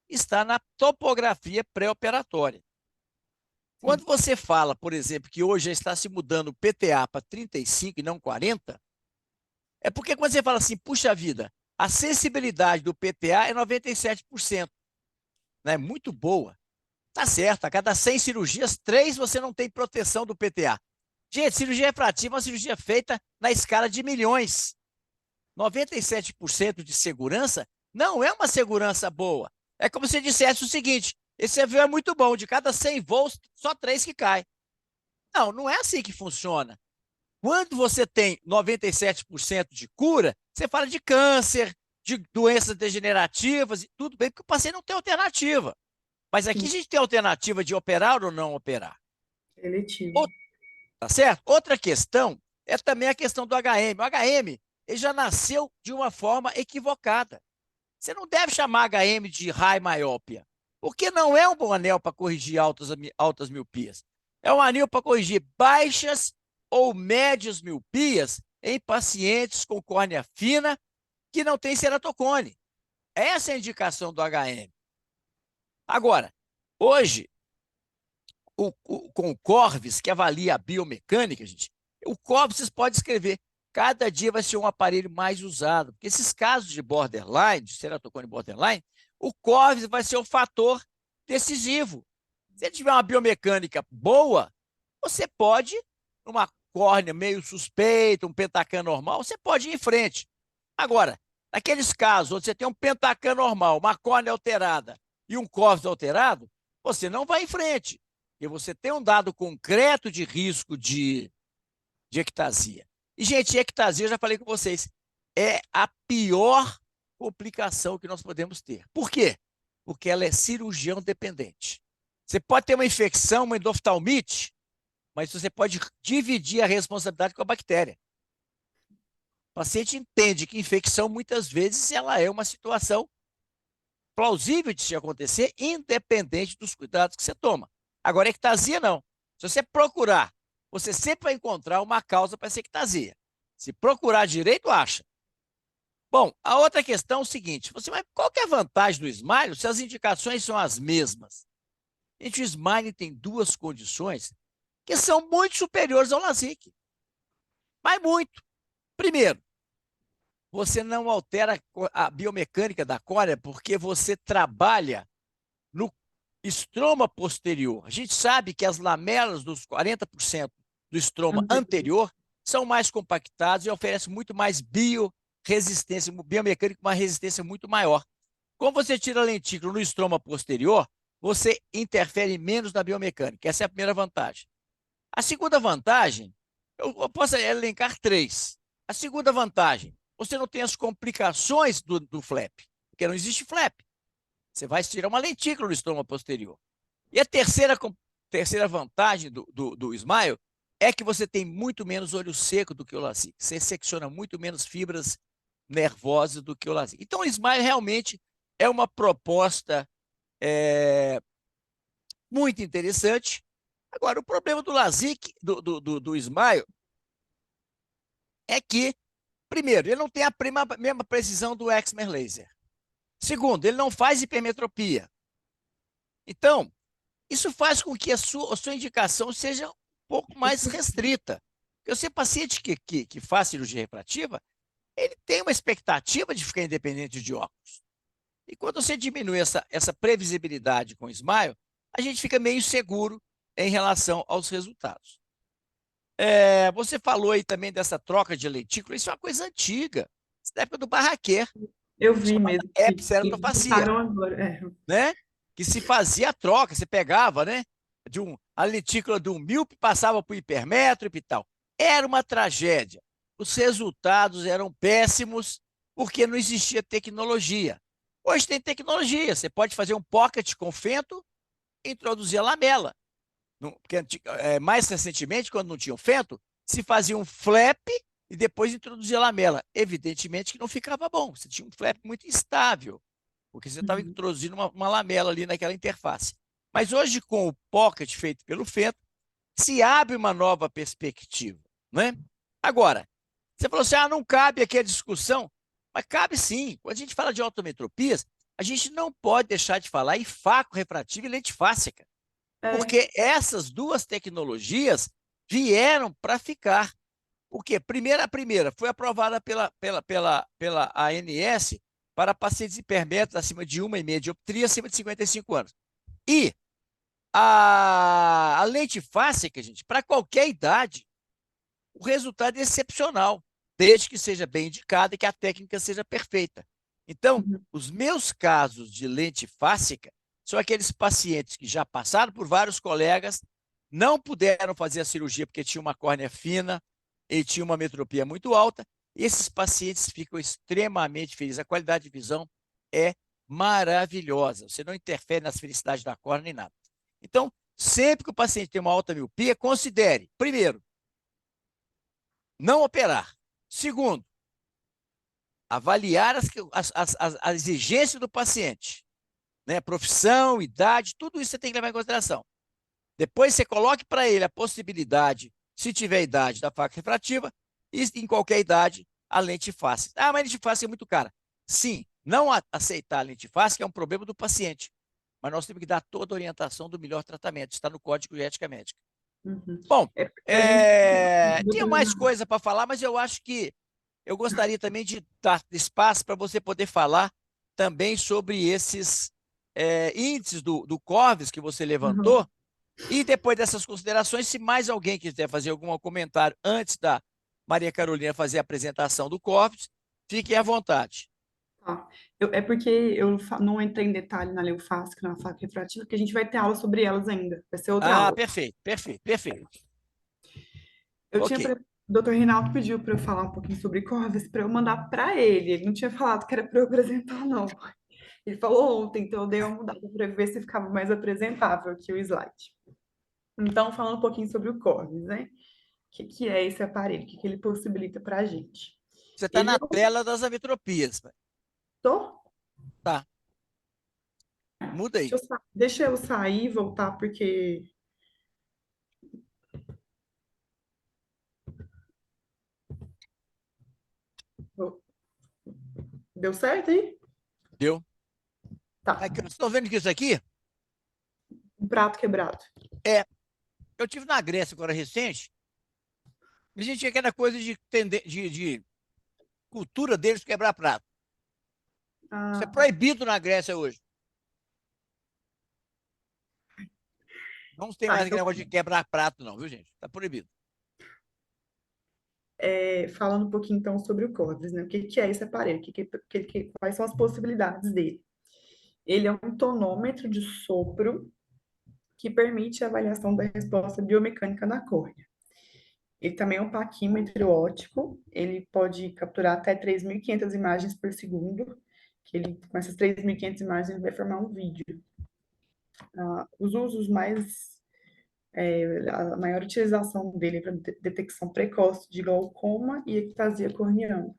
está na topografia pré-operatória. Quando você fala, por exemplo, que hoje já está se mudando o PTA para 35 e não 40, é porque quando você fala assim, puxa vida, a sensibilidade do PTA é 97%. Né? Muito boa. Tá certo, a cada 100 cirurgias, 3 você não tem proteção do PTA. Gente, cirurgia refrativa é uma cirurgia feita na escala de milhões. 97% de segurança não é uma segurança boa. É como se dissesse o seguinte: esse avião é muito bom, de cada 100 voos, só 3 que caem. Não, não é assim que funciona. Quando você tem 97% de cura, você fala de câncer, de doenças degenerativas, e tudo bem, porque o paciente não tem alternativa. Mas aqui a Sim, gente tem alternativa de operar ou não operar. eletivo. Tá certo? Outra questão é também a questão do HM. O HM ele já nasceu de uma forma equivocada. Você não deve chamar HM de high myopia, porque não é um bom anel para corrigir altas miopias. É um anel para corrigir baixas ou médias miopias em pacientes com córnea fina que não tem ceratocone. Essa é a indicação do HM. Agora, hoje, com o Corvis, que avalia a biomecânica, gente, o Corvis vocês podem escrever, cada dia vai ser um aparelho mais usado, porque esses casos de borderline, de ceratocone borderline, o Corvis vai ser o fator decisivo. Se ele tiver uma biomecânica boa, você pode, numa córnea meio suspeita, um pentacan normal, você pode ir em frente. Agora, naqueles casos onde você tem um pentacan normal, uma córnea alterada e um Corvis alterado, você não vai em frente, porque você tem um dado concreto de risco de ectasia. E, gente, ectasia, eu já falei com vocês, é a pior complicação que nós podemos ter. Por quê? Porque ela é cirurgião dependente. Você pode ter uma infecção, uma endoftalmite, mas você pode dividir a responsabilidade com a bactéria. O paciente entende que infecção, muitas vezes, ela é uma situação plausível de se acontecer, independente dos cuidados que você toma. Agora, ectasia, não. Se você procurar, você sempre vai encontrar uma causa para essa ectasia. Se procurar direito, acha. Bom, a outra questão é o seguinte: mas qual que é a vantagem do Smile se as indicações são as mesmas? Gente, o Smile tem duas condições que são muito superiores ao LASIK. Mas muito. Primeiro, você não altera a biomecânica da córnea porque você trabalha no estroma posterior. A gente sabe que as lamelas dos 40% do estroma anterior são mais compactadas e oferecem muito mais biorresistência, biomecânica, uma resistência muito maior. Como você tira a lentícula no estroma posterior, você interfere menos na biomecânica. Essa é a primeira vantagem. A segunda vantagem, eu posso elencar 3. A segunda vantagem, você não tem as complicações do flap, porque não existe flap. Você vai tirar uma lentícula no estroma posterior. E a terceira vantagem do Smile é que você tem muito menos olho seco do que o LASIK. Você secciona muito menos fibras nervosas do que o LASIK. Então, o Smile realmente é uma proposta muito interessante. Agora, o problema do LASIK, do Smile, é que, primeiro, ele não tem a mesma precisão do Excimer Laser. Segundo, ele não faz hipermetropia. Então, isso faz com que a sua indicação seja um pouco mais restrita. Porque você, paciente que faz cirurgia refrativa, ele tem uma expectativa de ficar independente de óculos. E quando você diminui essa previsibilidade com o Smile, a gente fica meio inseguro em relação aos resultados. Você falou aí também dessa troca de lentícula, isso é uma coisa antiga, isso é da época do Barraquer, Eu vi mesmo que epiceriatofacia, botaram agora. né? Que se fazia a troca, você pegava, né? A lentícula do míope passava para o hipermétrope e tal. Era uma tragédia. Os resultados eram péssimos porque não existia tecnologia. Hoje tem tecnologia, você pode fazer um pocket com fento e introduzir a lamela. Porque, mais recentemente, quando não tinha o fento, se fazia um flap e depois introduzia a lamela. Evidentemente que não ficava bom, você tinha um flap muito instável, porque você estava introduzindo uma lamela ali naquela interface. Mas hoje, com o pocket feito pelo fento, se abre uma nova perspectiva, né? Agora, você falou assim, não cabe aqui a discussão, mas cabe sim. Quando a gente fala de autometropias, a gente não pode deixar de falar em faco refrativo e lente fáscica, porque essas duas tecnologias vieram para ficar. O quê? A primeira foi aprovada pela ANS para pacientes hipermétropes acima de 1,5 dioptria, acima de 55 anos. E a lente fáscica, gente, para qualquer idade, o resultado é excepcional, desde que seja bem indicada e que a técnica seja perfeita. Então, Uhum. os meus casos de lente fáscica são aqueles pacientes que já passaram por vários colegas, não puderam fazer a cirurgia porque tinha uma córnea fina e tinha uma metropia muito alta. Esses pacientes ficam extremamente felizes. A qualidade de visão é maravilhosa. Você não interfere nas felicidades da córnea nem nada. Então, sempre que o paciente tem uma alta miopia, considere, primeiro, não operar. Segundo, avaliar a exigência do paciente, né? Profissão, idade, tudo isso você tem que levar em consideração. Depois você coloque para ele a possibilidade, se tiver idade, da faca refrativa e em qualquer idade, a lente fácil. Ah, mas a lente fácil é muito cara. Sim, não aceitar a lente fácil é um problema do paciente, mas nós temos que dar toda a orientação do melhor tratamento. Está no Código de Ética Médica. Uhum. Bom, É porque a gente... tinha mais coisa para falar, mas eu acho que eu gostaria também de dar espaço para você poder falar também sobre esses índices do Corves que você levantou. Uhum. E depois dessas considerações, se mais alguém quiser fazer algum comentário antes da Maria Carolina fazer a apresentação do Corves, fiquem à vontade. Tá. É porque eu não entrei em detalhe na Leofasc, na faca refrativa, porque a gente vai ter aula sobre elas ainda. Vai ser outra Ah, aula. perfeito, perfeito, perfeito. Eu tinha... Ok. O doutor Reinaldo pediu para eu falar um pouquinho sobre Corves para eu mandar para ele. Ele não tinha falado que era para eu apresentar, não. Ele falou ontem, então eu dei uma mudada para ver se ficava mais apresentável aqui o slide. Então, falando um pouquinho sobre o Corves, né? O que é esse aparelho? O que ele possibilita para a gente? Você está Ele na tela das ametropias. Tô? Tá. Muda aí. Deixa eu sair e voltar, porque... Deu certo aí? Deu? Tá. Aqui, vocês estão vendo que isso aqui Um prato quebrado. eu tive na Grécia agora recente, e a gente tinha aquela coisa de cultura deles quebrar prato. Isso é Ah, proibido na Grécia hoje. Não tem mais aquele então, negócio de quebrar prato, não, viu, gente? Está proibido. falando um pouquinho então sobre o Corves, né? O que é esse aparelho? Quais são as possibilidades dele? Ele é um tonômetro de sopro que permite a avaliação da resposta biomecânica da córnea. Ele também é um paquímetro óptico, ele pode capturar até 3.500 imagens por segundo, com essas 3.500 imagens ele vai formar um vídeo. Os usos a maior utilização dele é para detecção precoce de glaucoma e ectasia corneana.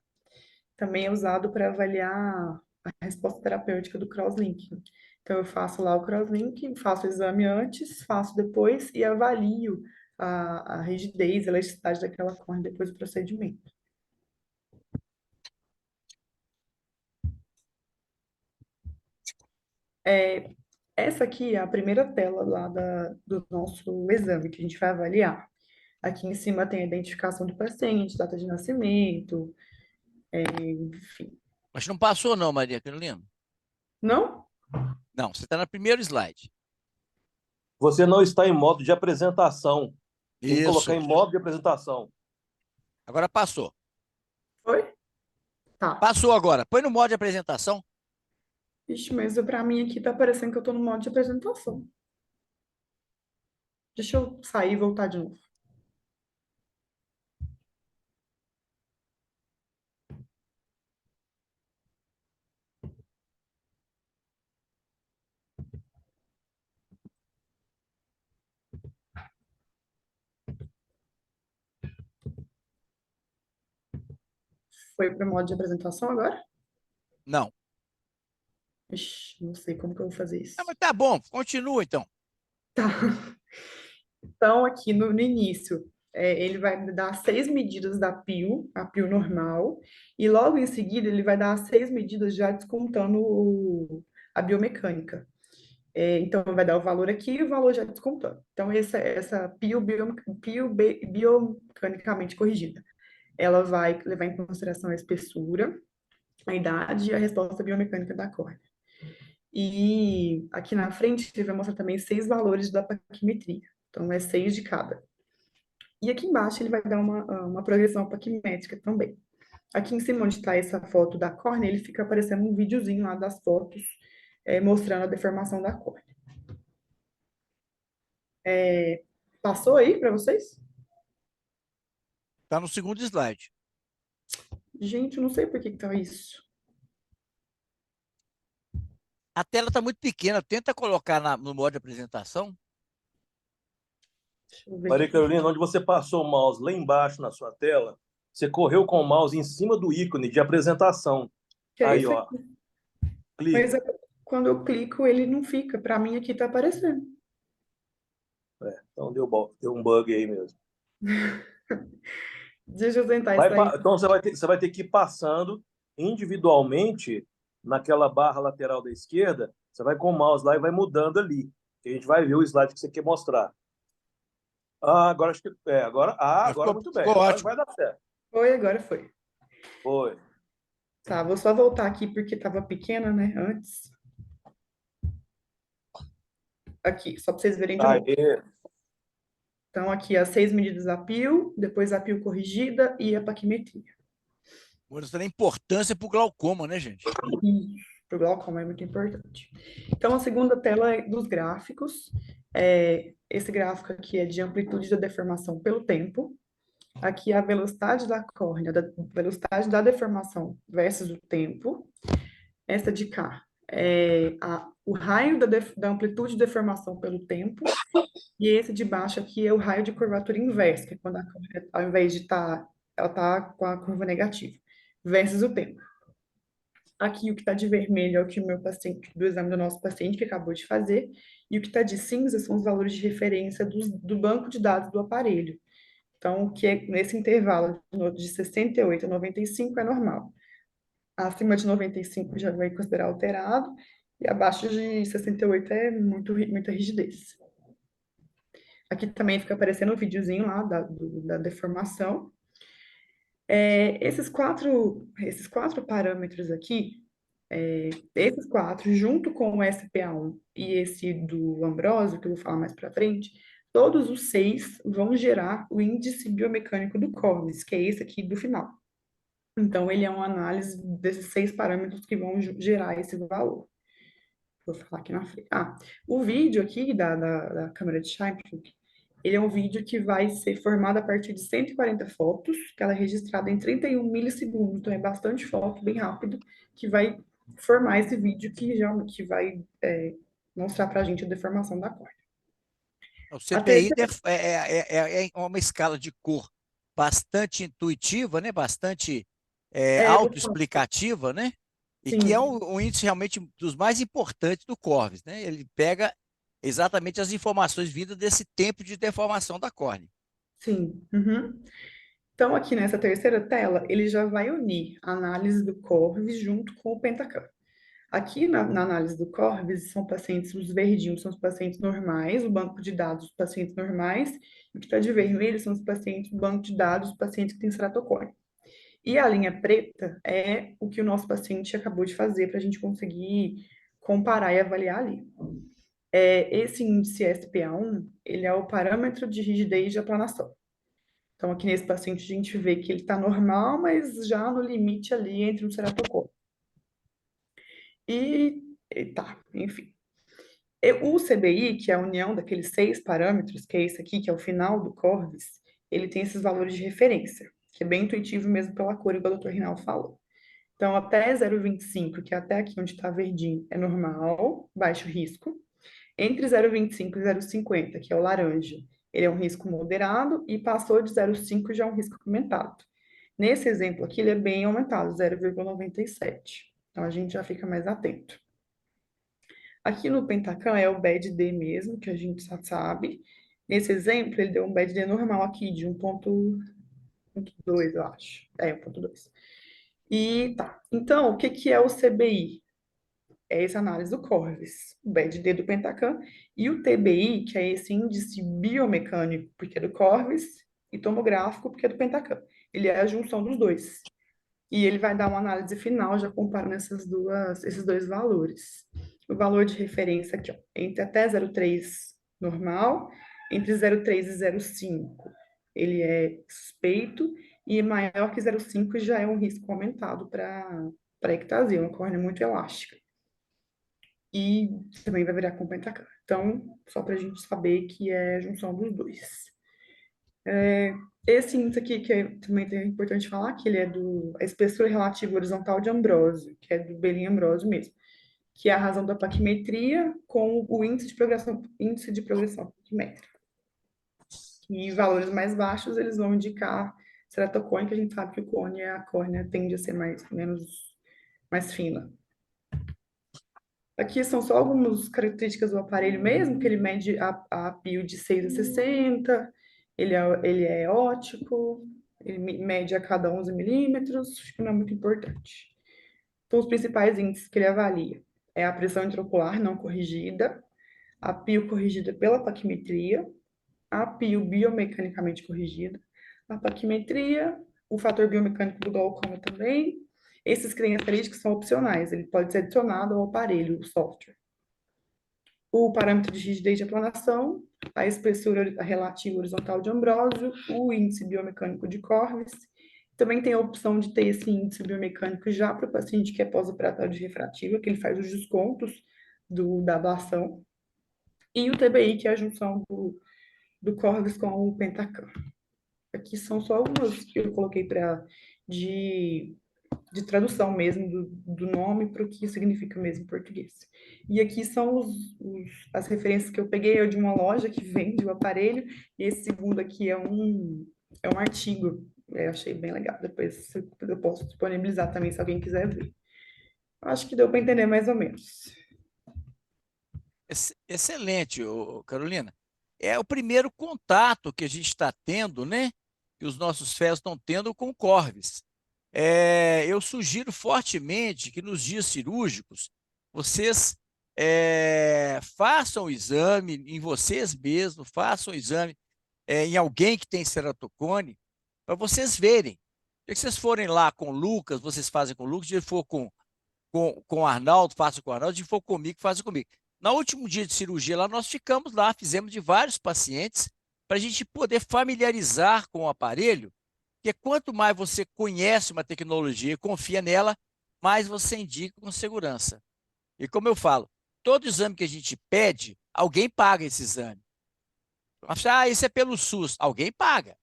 Também é usado para avaliar a resposta terapêutica do crosslinking. Então, eu faço lá o crosslinking, faço o exame antes, faço depois e avalio a rigidez, a elasticidade daquela córnea depois do procedimento. Essa aqui é a primeira tela lá do nosso exame que a gente vai avaliar. Aqui em cima tem a identificação do paciente, data de nascimento, enfim. Mas não passou, não, Maria Carolina. Não? Não, você está no primeiro slide. Você não está em modo de apresentação. Tem que colocar Isso. em modo de apresentação. Agora passou. Foi? Tá. Passou agora. Põe no modo de apresentação. Ixi, mas pra mim aqui tá parecendo que eu tô no modo de apresentação. Deixa eu sair e voltar de novo. Foi pro modo de apresentação agora? Não. Ixi, não sei como que eu vou fazer isso. Ah, mas tá bom, continua então. Tá. Então, aqui no início, ele vai dar 6 medidas da PIO, a PIO normal, e logo em seguida ele vai dar 6 medidas já descontando a biomecânica. Então, vai dar o valor aqui e o valor já descontando. Então, essa PIO biomecanicamente corrigida, ela vai levar em consideração a espessura, a idade e a resposta biomecânica da córnea. E aqui na frente ele vai mostrar também 6 valores da paquimetria. Então, é 6 de cada. E aqui embaixo ele vai dar uma progressão paquimétrica também. Aqui em cima, onde está essa foto da córnea, ele fica aparecendo um videozinho lá das fotos, mostrando a deformação da córnea. Passou aí para vocês? Está no segundo slide. Gente, eu não sei por que tá isso. A tela está muito pequena. Tenta colocar no modo de apresentação. Deixa eu ver Maria aqui. Carolina, onde você passou o mouse lá embaixo na sua tela, você correu com o mouse em cima do ícone de apresentação. Que é Aí, isso ó, aqui. Mas clica. quando eu clico, ele não fica. Para mim, aqui tá aparecendo. Então deu um bug aí mesmo. Deixa eu tentar isso daí. Então você vai ter que ir passando individualmente naquela barra lateral da esquerda. Você vai com o mouse lá e vai mudando ali. Que a gente vai ver o slide que você quer mostrar. Agora acho que. Agora muito bem. Ficou Agora ótimo. vai dar certo. Foi, agora foi. Foi. Tá, vou só voltar aqui porque tava pequena, né, antes. Aqui, só para vocês verem de novo. Aí, Então, aqui, as 6 medidas a pio, depois a pio corrigida e a paquimetria. Mostrando a importância para o glaucoma, né, gente? Para o glaucoma é muito importante. Então, a segunda tela é dos gráficos. Esse gráfico aqui é de amplitude da deformação pelo tempo. Aqui é a velocidade da córnea, da velocidade da deformação versus o tempo. Essa de cá é o raio da amplitude de deformação pelo tempo. E esse de baixo aqui é o raio de curvatura inversa, que é quando a córnea, ao invés de ela está com a curva negativa, versus o tempo. Aqui o que está de vermelho é o que o meu paciente, do exame do nosso paciente que acabou de fazer, e o que está de cinza são os valores de referência do banco de dados do aparelho. Então, o que é nesse intervalo de 68 a 95 é normal. Acima de 95 já vai considerar alterado, e abaixo de 68 é muita rigidez. Aqui também fica aparecendo um videozinho lá da deformação. Esses quatro parâmetros aqui, esses quatro, junto com o SPA1 e esse do Ambrosio, que eu vou falar mais para frente, todos os 6 vão gerar o índice biomecânico do Corvis, que é esse aqui do final. Então, ele é uma análise desses 6 parâmetros que vão gerar esse valor. Vou falar aqui na frente. O vídeo aqui da câmera de Scheibflug, ele é um vídeo que vai ser formado a partir de 140 fotos, que ela é registrada em 31 milissegundos, então é bastante foto, bem rápido, que vai formar esse vídeo que vai mostrar para a gente a deformação da córnea. O CPI é uma escala de cor bastante intuitiva, né? Bastante autoexplicativa, né? E Sim. que é um índice realmente dos mais importantes do Corvis, né? Ele pega exatamente as informações vindas desse tempo de deformação da córnea. Sim. Uhum. Então, aqui nessa terceira tela, ele já vai unir a análise do Corvis junto com o Pentacam. Aqui na análise do Corvis, são pacientes, os verdinhos são os pacientes normais, o banco de dados dos pacientes normais, e o que está de vermelho são os pacientes, o banco de dados dos pacientes que têm ceratocórnea. E a linha preta é o que o nosso paciente acabou de fazer para a gente conseguir comparar e avaliar ali. Esse índice SPA1, ele é o parâmetro de rigidez de aplanação. Então, aqui nesse paciente, a gente vê que ele está normal, mas já no limite ali entre um ceratocórneo. Enfim. O CBI, que é a união daqueles 6 parâmetros, que é esse aqui, que é o final do Corvis, ele tem esses valores de referência, que é bem intuitivo mesmo pela cor, igual o Dr. Rinaldo falou. Então, até 0,25, que é até aqui onde está verdinho, é normal, baixo risco. Entre 0,25 e 0,50, que é o laranja, ele é um risco moderado, e passou de 0,5 já é um risco aumentado. Nesse exemplo aqui, ele é bem aumentado, 0,97. Então, a gente já fica mais atento. Aqui no Pentacam é o BED-D mesmo, que a gente já sabe. Nesse exemplo, ele deu um BED-D normal aqui, de 1,2, eu acho. 1,2. E tá. Então, o que é o CBI? É essa análise do Corvis, o BED-D do Pentacam, e o TBI, que é esse índice biomecânico, porque é do Corvis, e tomográfico, porque é do Pentacam. Ele é a junção dos dois. E ele vai dar uma análise final, já comparando esses dois valores. O valor de referência aqui, ó, entre até 0,3 normal, entre 0,3 e 0,5 ele é suspeito, e maior que 0,5 já é um risco aumentado para ectasia, uma córnea muito elástica. E também vai virar com pentacam. Então, só para a gente saber que é a junção dos dois. Esse índice aqui, também é importante falar, que ele é a espessura relativa horizontal de Ambrosio, que é do Belin Ambrosio mesmo, que é a razão da paquimetria com o índice de progressão paquimétrica. E valores mais baixos, eles vão indicar ceratocone, que a gente sabe que a córnea tende a ser mais fina. Aqui são só algumas características do aparelho mesmo, que ele mede a pio de 6 a 60, ele é ótico, ele mede a cada 11 milímetros, acho que não é muito importante. Então, os principais índices que ele avalia é a pressão intraocular não corrigida, a pio corrigida pela paquimetria, a pio biomecanicamente corrigida, a paquimetria, o fator biomecânico do glaucoma também. Esses característicos são opcionais, ele pode ser adicionado ao aparelho, o software. O parâmetro de rigidez de aplanação, a espessura relativa horizontal de Ambrosio, o índice biomecânico de Corvus. Também tem a opção de ter esse índice biomecânico já para o paciente que é pós-operatório de refrativa, que ele faz os descontos da ablação. E o TBI, que é a junção do Corvus com o pentacam. Aqui são só algumas que eu coloquei de tradução mesmo do nome para o que significa mesmo em português. E aqui são as referências que eu peguei de uma loja que vende o aparelho, e esse segundo aqui é um artigo, eu achei bem legal, depois eu posso disponibilizar também se alguém quiser ver. Acho que deu para entender mais ou menos. Excelente, Carolina. É o primeiro contato que a gente está tendo, né? Que os nossos FES estão tendo com o Corvus. Eu sugiro fortemente que nos dias cirúrgicos vocês façam o exame em vocês mesmos, façam o exame em alguém que tem ceratocone, para vocês verem. Se vocês forem lá com o Lucas, vocês fazem com o Lucas, se ele for com o Arnaldo, façam com o Arnaldo, se for comigo, façam comigo. No último dia de cirurgia lá, nós ficamos lá, fizemos de vários pacientes, para a gente poder familiarizar com o aparelho, porque quanto mais você conhece uma tecnologia e confia nela, mais você indica com segurança. E como eu falo, todo exame que a gente pede, alguém paga esse exame. Isso é pelo SUS. Alguém paga.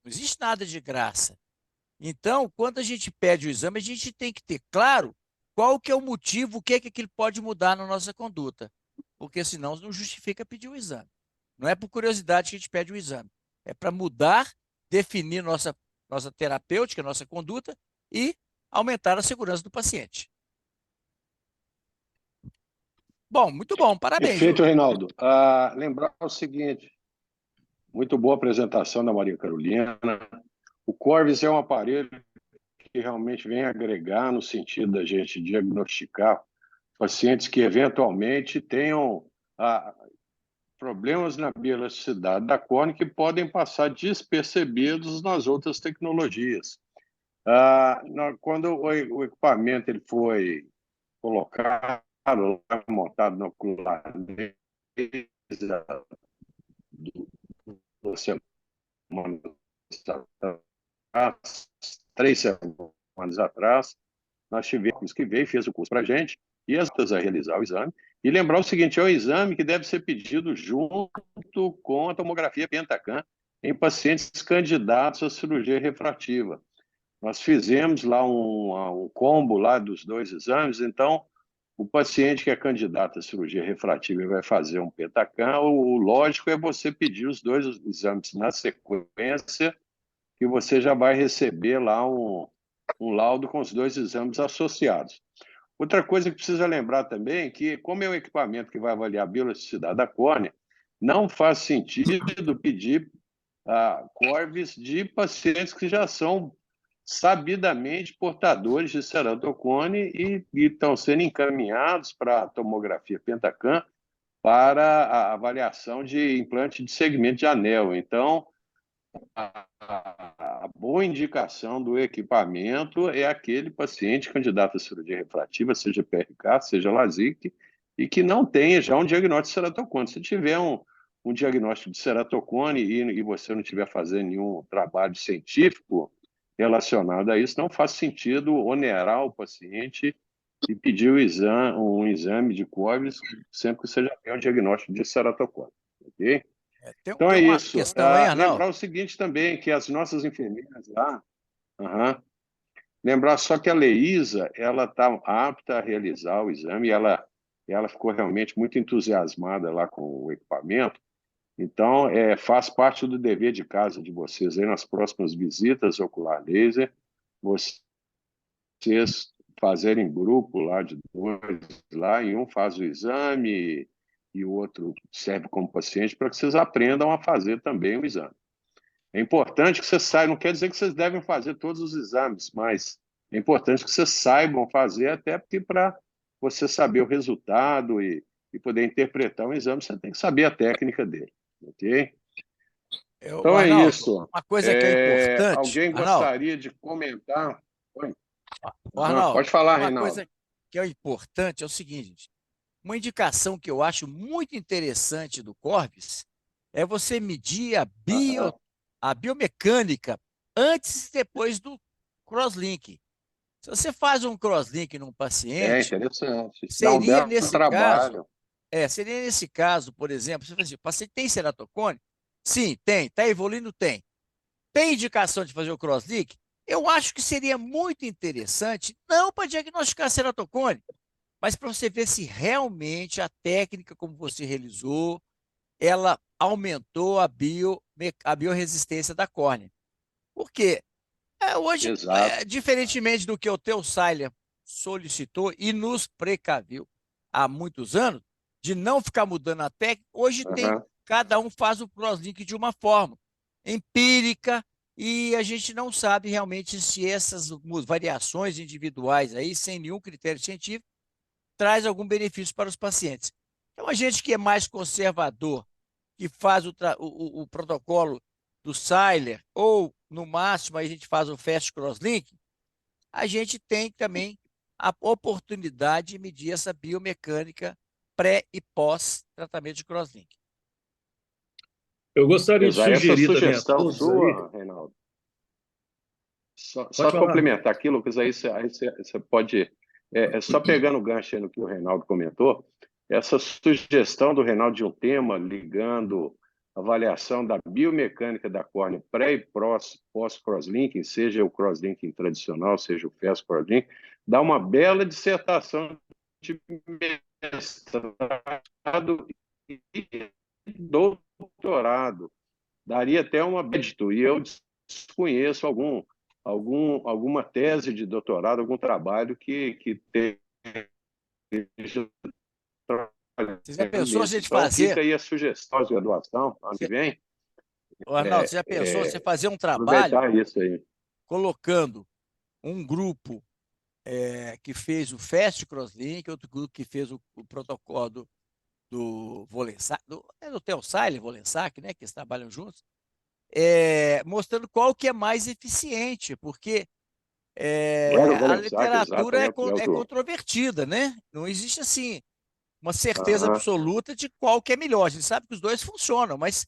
Não existe nada de graça. Então, quando a gente pede o exame, a gente tem que ter claro qual que é o motivo, o que é que ele pode mudar na nossa conduta. Porque senão não justifica pedir o exame. Não é por curiosidade que a gente pede o exame. É para mudar, definir nossa terapêutica, nossa conduta e aumentar a segurança do paciente. Bom, muito bom, parabéns. Perfeito, Reinaldo. Lembrar o seguinte, muito boa apresentação da Maria Carolina. O Corvus é um aparelho que realmente vem agregar no sentido da gente diagnosticar pacientes que eventualmente tenham problemas na bielasticidade da córnea que podem passar despercebidos nas outras tecnologias. Quando o equipamento ele foi colocado, montado no ocular três semanas atrás, nós tivemos que veio e fez o curso para a gente, e as outras a realizar o exame. E lembrar o seguinte, é um exame que deve ser pedido junto com a tomografia pentacam em pacientes candidatos à cirurgia refrativa. Nós fizemos lá um combo lá dos dois exames, então o paciente que é candidato à cirurgia refrativa e vai fazer um pentacam, o lógico é você pedir os dois exames na sequência, que você já vai receber lá um laudo com os dois exames associados. Outra coisa que precisa lembrar também é que, como é um equipamento que vai avaliar a bielasticidade da córnea, não faz sentido pedir Corvus de pacientes que já são sabidamente portadores de ceratocone e estão sendo encaminhados para a tomografia pentacam para a avaliação de implante de segmento de anel. Então, a boa indicação do equipamento é aquele paciente candidato à cirurgia refrativa, seja PRK, seja LASIK, e que não tenha já um diagnóstico de ceratocone. Se tiver um diagnóstico de ceratocone e você não estiver fazendo nenhum trabalho científico, relacionado a isso, não faz sentido onerar o paciente e pedir um exame de Cobas sempre que você já tem um diagnóstico de ceratocone. Ok? Então Tem é uma isso. questão aí, Arnaldo. Lembrar o seguinte também, que as nossas enfermeiras lá, lembrar só que a Leísa, ela está apta a realizar o exame, ela ficou realmente muito entusiasmada lá com o equipamento. Então, faz parte do dever de casa de vocês aí nas próximas visitas ocular laser, vocês fazerem grupo lá de dois, lá, e um faz o exame e o outro serve como paciente, para que vocês aprendam a fazer também o exame. É importante que vocês saibam, não quer dizer que vocês devem fazer todos os exames, mas é importante que vocês saibam fazer, até porque para você saber o resultado e poder interpretar um exame, você tem que saber a técnica dele, ok? Então é Arnaldo, isso. uma coisa que é importante, Alguém Arnaldo, gostaria de comentar? Oi. Arnaldo, Pode falar, uma Reinaldo. coisa que é importante é o seguinte, uma indicação que eu acho muito interessante do Corbis é você medir a biomecânica antes e depois do crosslink. Se você faz um crosslink num É paciente, interessante. Dá um seria belo nesse caso, trabalho. seria nesse caso, por exemplo, você fala assim, o paciente tem ceratocone? Sim, tem. Está evoluindo? Tem. Tem indicação de fazer o crosslink? Eu acho que seria muito interessante, não para diagnosticar ceratocone, mas para você ver se realmente a técnica como você realizou, ela aumentou a biorresistência da córnea. Por quê? Hoje, Exato. diferentemente do que o Theo Seiler solicitou e nos precaviu há muitos anos, de não ficar mudando a técnica, hoje cada um faz o crosslink de uma forma empírica e a gente não sabe realmente se essas variações individuais aí, sem nenhum critério científico, traz algum benefício para os pacientes. Então, a gente que é mais conservador, que faz o protocolo do Seiler, ou, no máximo, a gente faz o Fast Crosslink, a gente tem também a oportunidade de medir essa biomecânica pré e pós-tratamento de crosslink. Eu gostaria de Essa sugerir também a sugestão todos sua, aí... Reinaldo, só falar. complementar aqui, Lucas, aí você pode... só pegando o gancho aí no que o Reinaldo comentou, essa sugestão do Reinaldo de um tema ligando a avaliação da biomecânica da córnea pré e pós-crosslinking, seja o crosslinking tradicional, seja o fast crosslinking, dá uma bela dissertação de mestrado e doutorado. Daria até uma crédito, e eu desconheço alguma tese de doutorado, algum trabalho que esteja Você já pensou se a gente então, fazer... fica aí a sugestão de graduação, ano que vem. Arnaldo, você já pensou você fazer um trabalho Aproveitar isso aí. colocando um grupo que fez o Fast Crosslink, outro grupo que fez o protocolo do Volensac, do Theo Seiler, Volensac, né, que eles trabalham juntos, mostrando qual que é mais eficiente, porque a literatura é controvertida, né? Não existe, assim, uma certeza absoluta de qual que é melhor. A gente sabe que os dois funcionam, mas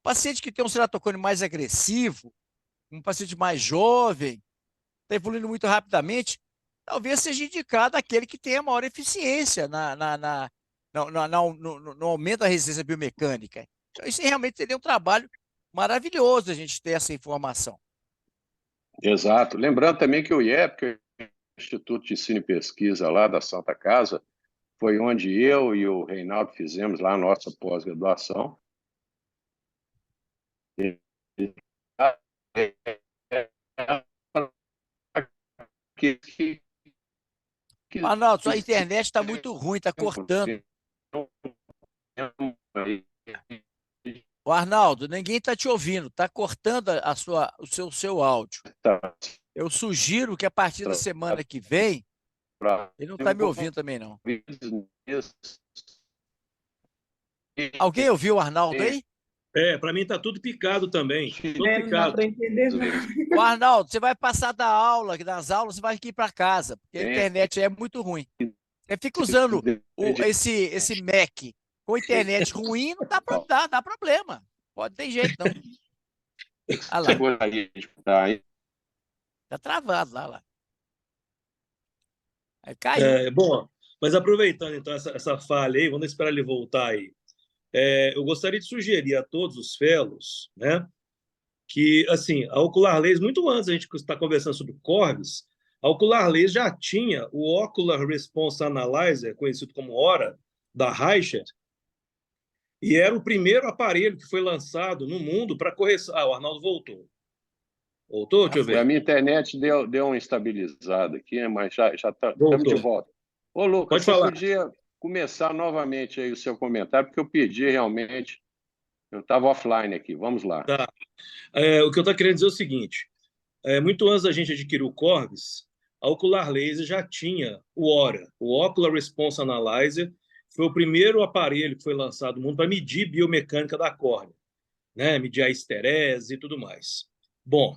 paciente que tem um ceratocone mais agressivo, um paciente mais jovem, está evoluindo muito rapidamente, talvez seja indicado aquele que tenha maior eficiência no aumento da resistência biomecânica. Então, isso realmente seria um trabalho maravilhoso a gente ter essa informação. Exato. Lembrando também que o IEP, que é o Instituto de Ensino e Pesquisa lá da Santa Casa, foi onde eu e o Reinaldo fizemos lá a nossa pós-graduação. Arnaldo, sua internet está muito ruim, está cortando. O Arnaldo, ninguém está te ouvindo, está cortando o seu áudio. Eu sugiro que a partir da semana que vem, ele não está me ouvindo também, não. Alguém ouviu o Arnaldo aí? Para mim está tudo picado também. Tudo Não dá picado. para entender, não. O Arnaldo, você vai passar das aulas, você vai aqui para casa, porque a internet é muito ruim. Você fica usando esse Mac com internet ruim, não dá problema. Pode ter jeito, não. Olha lá. Está travado lá. Aí caiu. Bom, mas aproveitando então essa falha aí, vamos esperar ele voltar aí. Eu gostaria de sugerir a todos os fellows, né, que, assim, a Ocular Laser, muito antes a gente está conversando sobre Corvis, a Ocular Laser já tinha o Ocular Response Analyzer, conhecido como ORA, da Reichert, e era o primeiro aparelho que foi lançado no mundo para correção. O Arnaldo voltou. Voltou? Deixa eu A ver. minha internet deu uma estabilizada aqui, mas já estamos de Voltou. volta. Ô, Lucas, Pode você falar. podia começar novamente aí o seu comentário, porque eu pedi realmente, eu estava offline aqui. Vamos lá. Tá. O que eu estou querendo dizer é o seguinte: muito antes da gente adquirir o Corvis, a Ocular Laser já tinha o ORA, o Ocular Response Analyzer, foi o primeiro aparelho que foi lançado no mundo para medir biomecânica da córnea, né? Medir a esterese e tudo mais. Bom,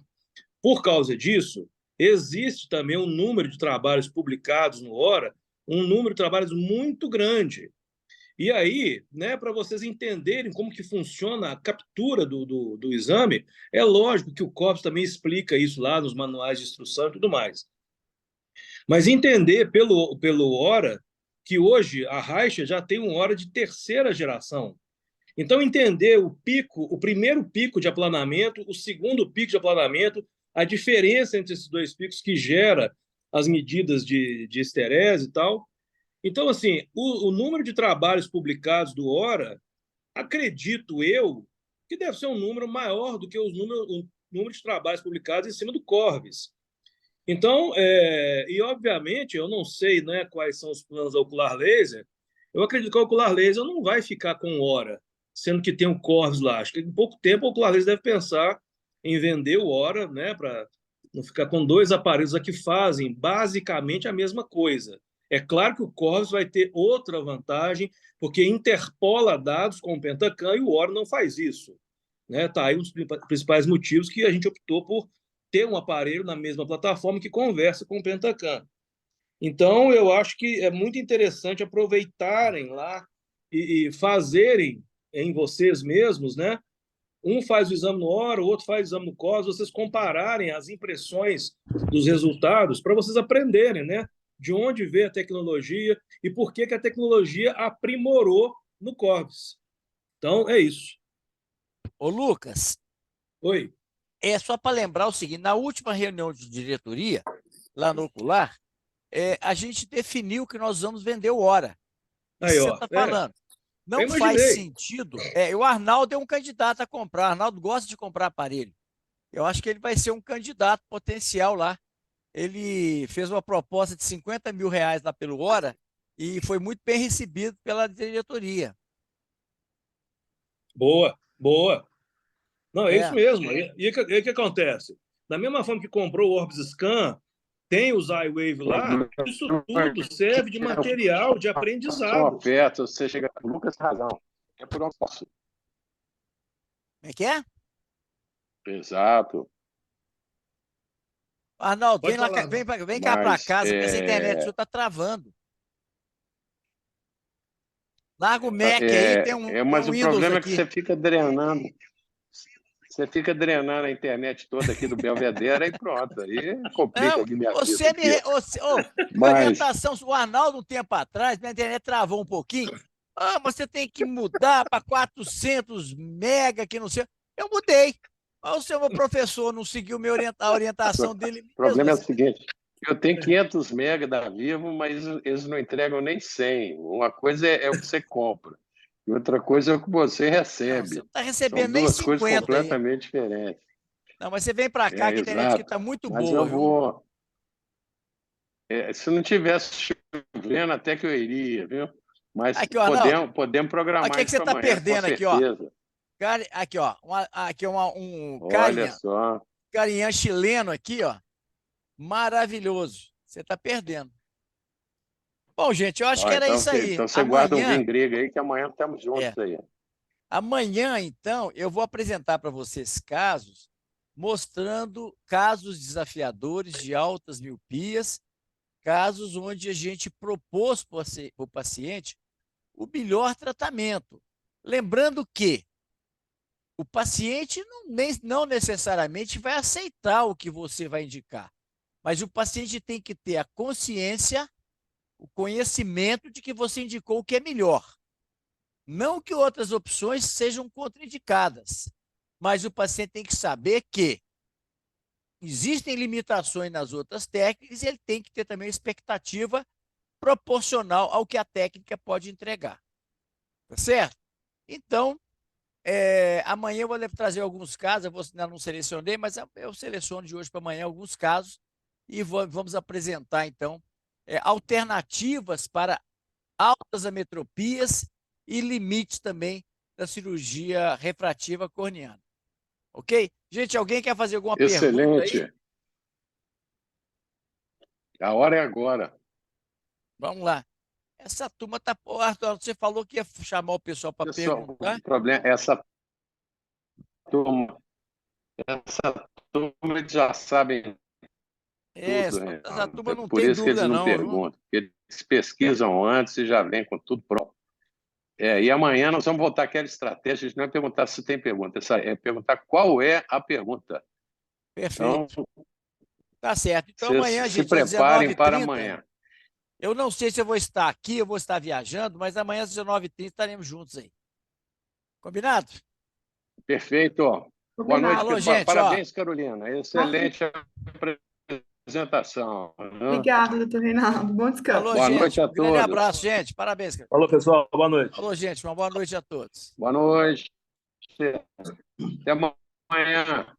por causa disso, existe também um número de trabalhos publicados no ORA, um número de trabalhos muito grande. E aí, né, para vocês entenderem como que funciona a captura do exame, é lógico que o Corvis também explica isso lá nos manuais de instrução e tudo mais. Mas entender pelo HORA que hoje a Reicher já tem um HORA de terceira geração. Então, entender o pico, o primeiro pico de aplanamento, o segundo pico de aplanamento, a diferença entre esses dois picos que gera as medidas de esterese e tal. Então, assim, o número de trabalhos publicados do HORA, acredito eu, que deve ser um número maior do que o número de trabalhos publicados em cima do Corvis. Então, e obviamente, eu não sei, né, quais são os planos da Ocular Laser, eu acredito que a Ocular Laser não vai ficar com HORA, sendo que tem o Corvis lá. Acho que em pouco tempo a Ocular Laser deve pensar em vender o HORA, né, para não ficar com dois aparelhos aqui que fazem basicamente a mesma coisa. É claro que o Corvis vai ter outra vantagem, porque interpola dados com o Pentacam e o HORA não faz isso. Né? Tá aí um dos principais motivos que a gente optou por ter um aparelho na mesma plataforma que conversa com o Pentacam. Então, eu acho que é muito interessante aproveitarem lá e fazerem em vocês mesmos, né? Um faz o exame no HORA, o outro faz o exame no Corvis, vocês compararem as impressões dos resultados para vocês aprenderem, né? De onde veio a tecnologia e por que a tecnologia aprimorou no Corvis. Então, é isso. Ô, Lucas, Oi. é só para lembrar o seguinte: na última reunião de diretoria, lá no Ocular, a gente definiu que nós vamos vender o HORA. Aí, Isso ó. você está falando. Não eu faz imaginei. sentido. O Arnaldo é um candidato a comprar. O Arnaldo gosta de comprar aparelho. Eu acho que ele vai ser um candidato potencial lá. Ele fez uma proposta de R$50 mil lá pelo HORA e foi muito bem recebido pela diretoria. Boa, boa. Não, é isso É. mesmo. E o que acontece? Da mesma forma que comprou o Orbis Scan, tem os iWave lá, isso tudo serve de material de aprendizado. Oferta, você chega com o Lucas razão. É por onde posso. Como é que é? Exato. Arnaldo, Pode vem, lá, falar, vem cá para Mas, casa, que essa internet sua está travando. Larga o Mac aí, tem um mas o Windows problema aqui. é que você fica drenando. Você fica drenando a internet toda aqui do Belvedere e pronto. Aí complica aqui minha vida. Minha orientação, o Arnaldo, um tempo atrás, minha internet travou um pouquinho. Mas você tem que mudar para 400 mega, que não sei. Eu mudei. O seu meu professor não seguiu a orientação dele. O problema é o seguinte: eu tenho 500 mega da Vivo, mas eles não entregam nem 100. Uma coisa é o que você compra. E outra coisa é o que você recebe. Não, você não está recebendo São nem duas 50 coisas completamente aí. diferentes. Não, mas você vem para cá, que a internet aqui está muito mas boa. Eu vou. Se não tivesse chovendo, até que eu iria, viu? Mas aqui, ó, podemos programar aqui isso que você está perdendo com aqui, ó. certeza. Aqui, ó. Aqui é um Olha só. carinhã chileno aqui, ó. Maravilhoso. Você está perdendo. Bom, gente, eu acho que era isso aí. Então você guarda um vinho grego aí, que amanhã estamos juntos aí. Amanhã, então, eu vou apresentar para vocês casos, mostrando casos desafiadores de altas miopias, casos onde a gente propôs para o paciente o melhor tratamento. Lembrando que o paciente não necessariamente vai aceitar o que você vai indicar. Mas o paciente tem que ter a consciência, o conhecimento de que você indicou o que é melhor. Não que outras opções sejam contraindicadas, mas o paciente tem que saber que existem limitações nas outras técnicas e ele tem que ter também expectativa proporcional ao que a técnica pode entregar. Tá certo? Então, amanhã eu vou trazer alguns casos, ainda não selecionei, mas eu seleciono de hoje para amanhã alguns casos e vamos apresentar, então, alternativas para altas ametropias e limites também da cirurgia refrativa corneana. Ok? Gente, alguém quer fazer alguma pergunta aí? Excelente. A hora é agora. Vamos lá. Essa turma tá... Arthur, você falou que ia chamar o pessoal para Pessoal, perguntar. o problema é essa turma eles já sabem tudo, Essa Reinaldo. turma É não por tem isso que eles dúvida, não não, viu? perguntam, porque eles pesquisam antes e já vêm com tudo pronto. E amanhã nós vamos voltar àquela estratégia, a gente não é perguntar se tem pergunta, é perguntar qual é a pergunta. Perfeito. Então, Tá certo. Então, vocês amanhã, se gente, às preparem para 19h30. amanhã. Eu não sei se eu vou estar aqui, eu vou estar viajando, mas amanhã às 19h30 estaremos juntos aí. Combinado? Perfeito. Boa noite, Alô, pessoal. gente, Parabéns, Carolina. Excelente apresentação. Obrigada, doutor Reinaldo. Bom descanso. Alô, Boa gente. noite a Um grande todos. abraço, gente. Parabéns, cara. Falou, pessoal. Boa noite. Alô, gente. Uma boa noite a todos. Boa noite. Até amanhã.